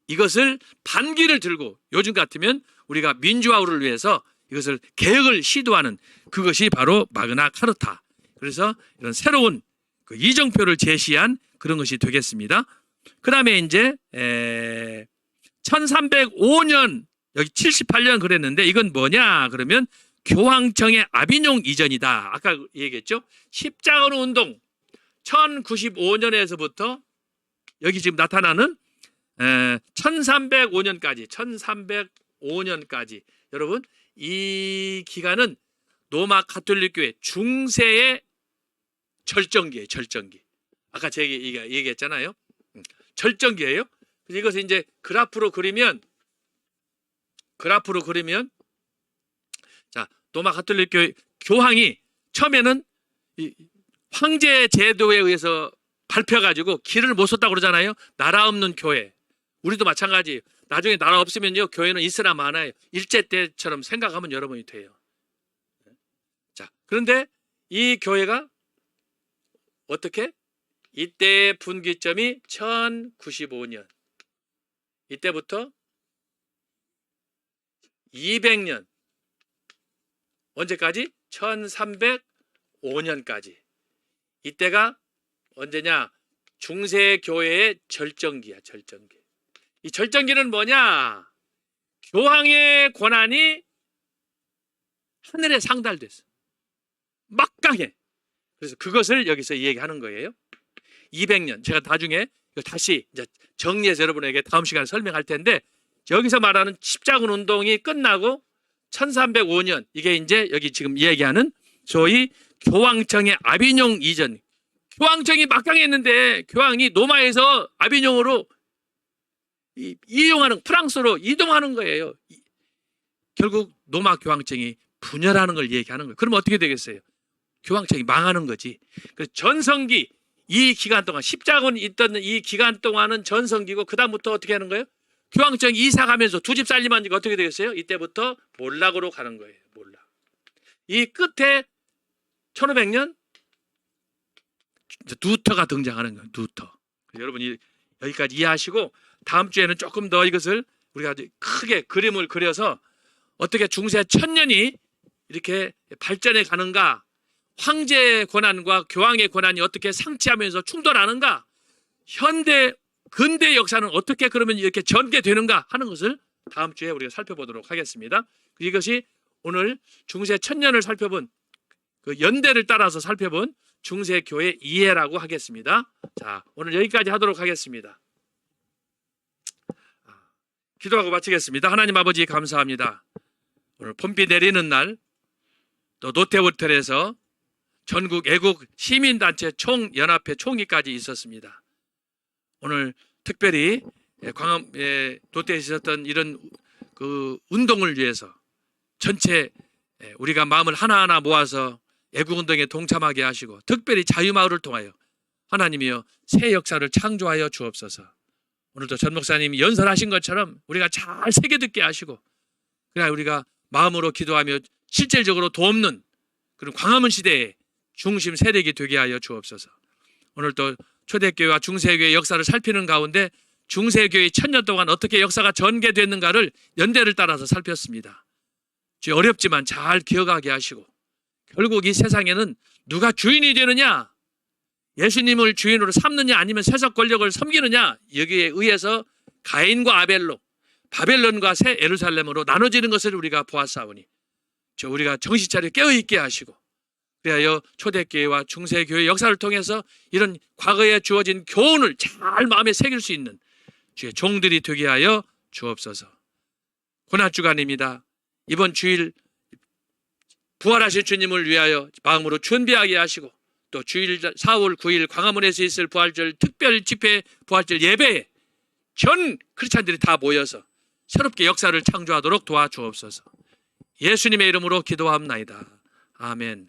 이것을 반기를 들고 요즘 같으면 우리가 민주화를 위해서 이것을 개혁을 시도하는 그것이 바로 마그나 카르타. 그래서 이런 새로운 그 이정표를 제시한 그런 것이 되겠습니다. 그 다음에 이제 1305년 여기 78년 그랬는데 이건 뭐냐 그러면 교황청의 아비뇽 이전이다. 아까 얘기했죠. 십자군 운동 1095년에서부터 여기 지금 나타나는 1305년까지 여러분 이 기간은 로마 가톨릭 교회 중세의 절정기예요. 절정기. 아까 제가 얘기했잖아요. 절정기예요. 그래서 이것을 이제 그래프로 그리면 자, 로마 가톨릭 교회 교황이 처음에는 이 황제 제도에 의해서 밟혀가지고 길을 못 섰다고 그러잖아요. 나라 없는 교회. 우리도 마찬가지. 나중에 나라 없으면요 교회는 있으나 마나요. 일제 때처럼 생각하면 여러분이 돼요. 자, 그런데 이 교회가 어떻게? 이때 분기점이 1095년. 이때부터 200년. 언제까지? 1305년까지. 이때가 언제냐? 중세 교회의 절정기야, 절정기. 이 절정기는 뭐냐? 교황의 권한이 하늘에 상달됐어. 막강해. 그래서 그것을 여기서 얘기하는 거예요. 200년. 제가 나중에 다시 이제 정리해서 여러분에게 다음 시간에 설명할 텐데 여기서 말하는 십자군 운동이 끝나고 1305년 이게 이제 여기 지금 얘기하는 소위 교황청의 아비뇽 이전. 교황청이 막강했는데 교황이 로마에서 아비뇽으로 이용하는 프랑스로 이동하는 거예요. 결국 로마 교황청이 분열하는 걸 얘기하는 거예요. 그러면 어떻게 되겠어요? 교황청이 망하는 거지. 그래서 전성기 이 기간 동안 십자군 있던 이 기간 동안은 전성기고 그 다음부터 어떻게 하는 거예요? 교황청이 이사 가면서 두 집 살림하니까 어떻게 되겠어요? 이때부터 몰락으로 가는 거예요. 몰락. 이 끝에 1500년 루터가 등장하는 거예요. 루터. 여러분이 여기까지 이해하시고 다음 주에는 조금 더 이것을 우리가 아주 크게 그림을 그려서 어떻게 중세 1000년이 이렇게 발전해 가는가, 황제의 권한과 교황의 권한이 어떻게 상치하면서 충돌하는가, 근대 역사는 어떻게 그러면 이렇게 전개되는가 하는 것을 다음 주에 우리가 살펴보도록 하겠습니다. 이것이 오늘 중세 1000년을 살펴본 그 연대를 따라서 살펴본 중세 교회 이해라고 하겠습니다. 자, 오늘 여기까지 하도록 하겠습니다. 기도하고 마치겠습니다. 하나님 아버지 감사합니다. 오늘 봄비 내리는 날 또 노태우텔에서 전국 애국 시민단체 총연합회 총회까지 있었습니다. 오늘 특별히 광화문에 노태에 있었던 이런 그 운동을 위해서 전체 우리가 마음을 하나하나 모아서 애국운동에 동참하게 하시고 특별히 자유마을을 통하여 하나님이여 새 역사를 창조하여 주옵소서. 오늘도 전 목사님이 연설하신 것처럼 우리가 잘 새겨듣게 하시고 그래야 우리가 마음으로 기도하며 실질적으로 돕는 그런 광화문 시대의 중심 세력이 되게 하여 주옵소서. 오늘 또 초대교회와 중세교회의 역사를 살피는 가운데 중세교회 1000년 동안 어떻게 역사가 전개됐는가를 연대를 따라서 살폈습니다. 어렵지만 잘 기억하게 하시고 결국 이 세상에는 누가 주인이 되느냐, 예수님을 주인으로 삼느냐 아니면 세속 권력을 섬기느냐, 여기에 의해서 가인과 아벨로 바벨론과 새 예루살렘으로 나눠지는 것을 우리가 보았사오니 우리가 정신 차려 깨어있게 하시고 그리하여 초대교회와 중세교회 역사를 통해서 이런 과거에 주어진 교훈을 잘 마음에 새길 수 있는 주의 종들이 되게 하여 주옵소서. 고난주간입니다. 이번 주일 부활하신 주님을 위하여 마음으로 준비하게 하시고 또 주일 4월 9일 광화문에서 있을 부활절 특별 집회 부활절 예배에 전 크리스찬들이 다 모여서 새롭게 역사를 창조하도록 도와주옵소서. 예수님의 이름으로 기도합나이다. 아멘.